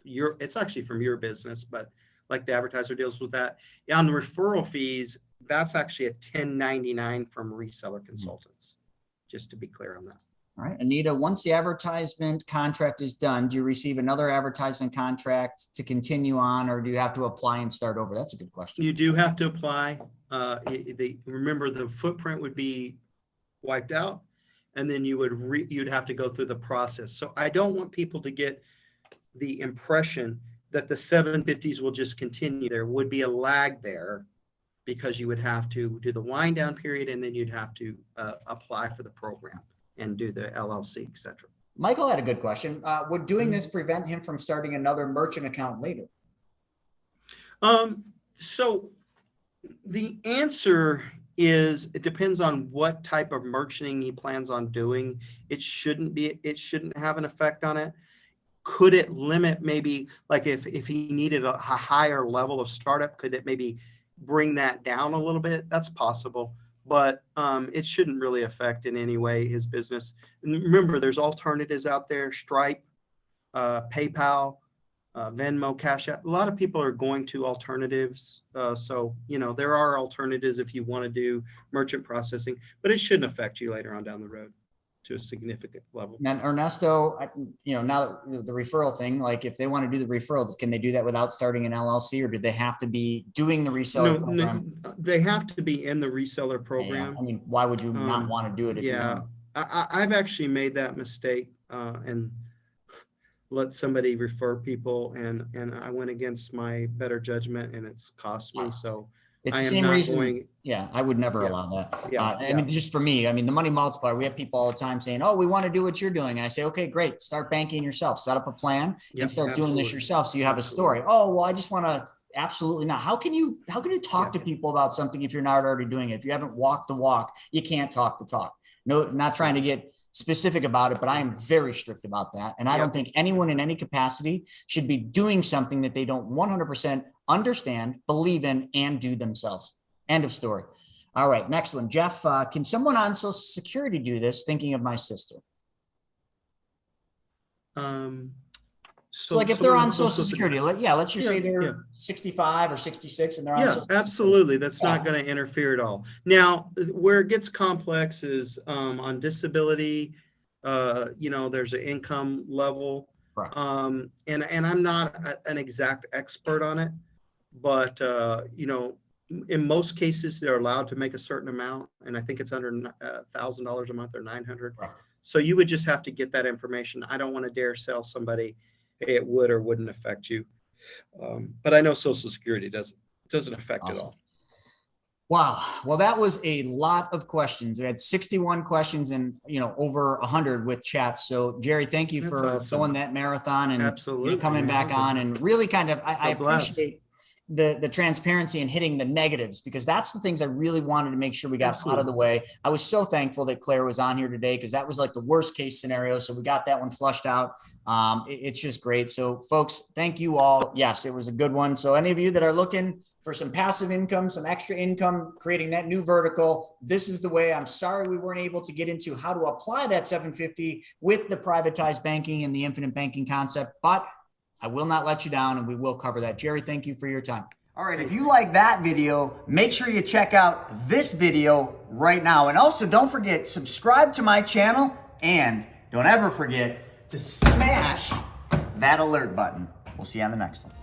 it's actually from your business, but like the advertiser deals with that. On the referral fees, that's actually a 1099 from reseller consultants, just to be clear on that. All right, Anita, once the advertisement contract is done, do you receive another advertisement contract to continue on, or do you have to apply and start over? That's a good question. You do have to apply. Remember, the footprint would be wiped out, and then you'd have to go through the process. So I don't want people to get the impression that the 750s will just continue. There would be a lag there because you would have to do the wind down period, and then you'd have to apply for the program and do the LLC, et cetera. Michael had a good question. Would doing this prevent him from starting another merchant account later? So the answer is, it depends on what type of merchanting he plans on doing. It shouldn't have an effect on it. Could it limit, maybe, like if he needed a higher level of startup, could it maybe bring that down a little bit? That's possible, but it shouldn't really affect in any way his business. And remember, there's alternatives out there: Stripe, PayPal, Venmo, Cash App. A lot of people are going to alternatives. So, there are alternatives if you want to do merchant processing, but it shouldn't affect you later on down the road to a significant level. And Ernesto, now the referral thing, like if they want to do the referral, can they do that without starting an LLC, or do they have to be doing the reseller program? No, they have to be in the reseller program. Yeah. I mean, why would you not want to do it? If I've actually made that mistake and let somebody refer people, and I went against my better judgment, and it's cost me. So it's the same reason. I would never allow that. I mean, just for me, the money multiplier, we have people all the time saying, oh, we want to do what you're doing. And I say, okay, great. Start banking yourself, set up a plan and start doing this yourself. So you have a story. Oh, well, I just want to, absolutely not. How can you talk to people about something if you're not already doing it? If you haven't walked the walk, you can't talk the talk. No, not trying to get specific about it, but I am very strict about that. And I don't think anyone in any capacity should be doing something that they don't 100% understand, believe in, and do themselves. End of story. All right, next one. Jeff, can someone on Social Security do this? Thinking of my sister. So like if they're on Social Security, let's just say they're 65 or 66 and they're on Social absolutely. That's not going to interfere at all. Now, where it gets complex is on disability, there's an income level. Right. And I'm not an exact expert on it, but, in most cases, they're allowed to make a certain amount. And I think it's under $1,000 a month or $900. Right. So you would just have to get that information. I don't want to dare sell somebody, hey, it would or wouldn't affect you. But I know Social Security doesn't affect it all. Wow. Well, that was a lot of questions. We had 61 questions and, over 100 with chats. So Jerry, thank you for going that marathon and absolutely coming back on and really kind of, I appreciate the transparency and hitting the negatives, because that's the things I really wanted to make sure we got Absolutely. out of the way. I was so thankful that Claire was on here today, because that was like the worst case scenario. So we got that one flushed out. It's just great. So folks, thank you all. Yes, it was a good one. So any of you that are looking for some passive income, some extra income, creating that new vertical, this is the way. I'm sorry we weren't able to get into how to apply that 750 with the privatized banking and the infinite banking concept, but I will not let you down, and we will cover that. Jerry, thank you for your time. All right, if you like that video, make sure you check out this video right now. And also, don't forget, subscribe to my channel, and don't ever forget to smash that alert button. We'll see you on the next one.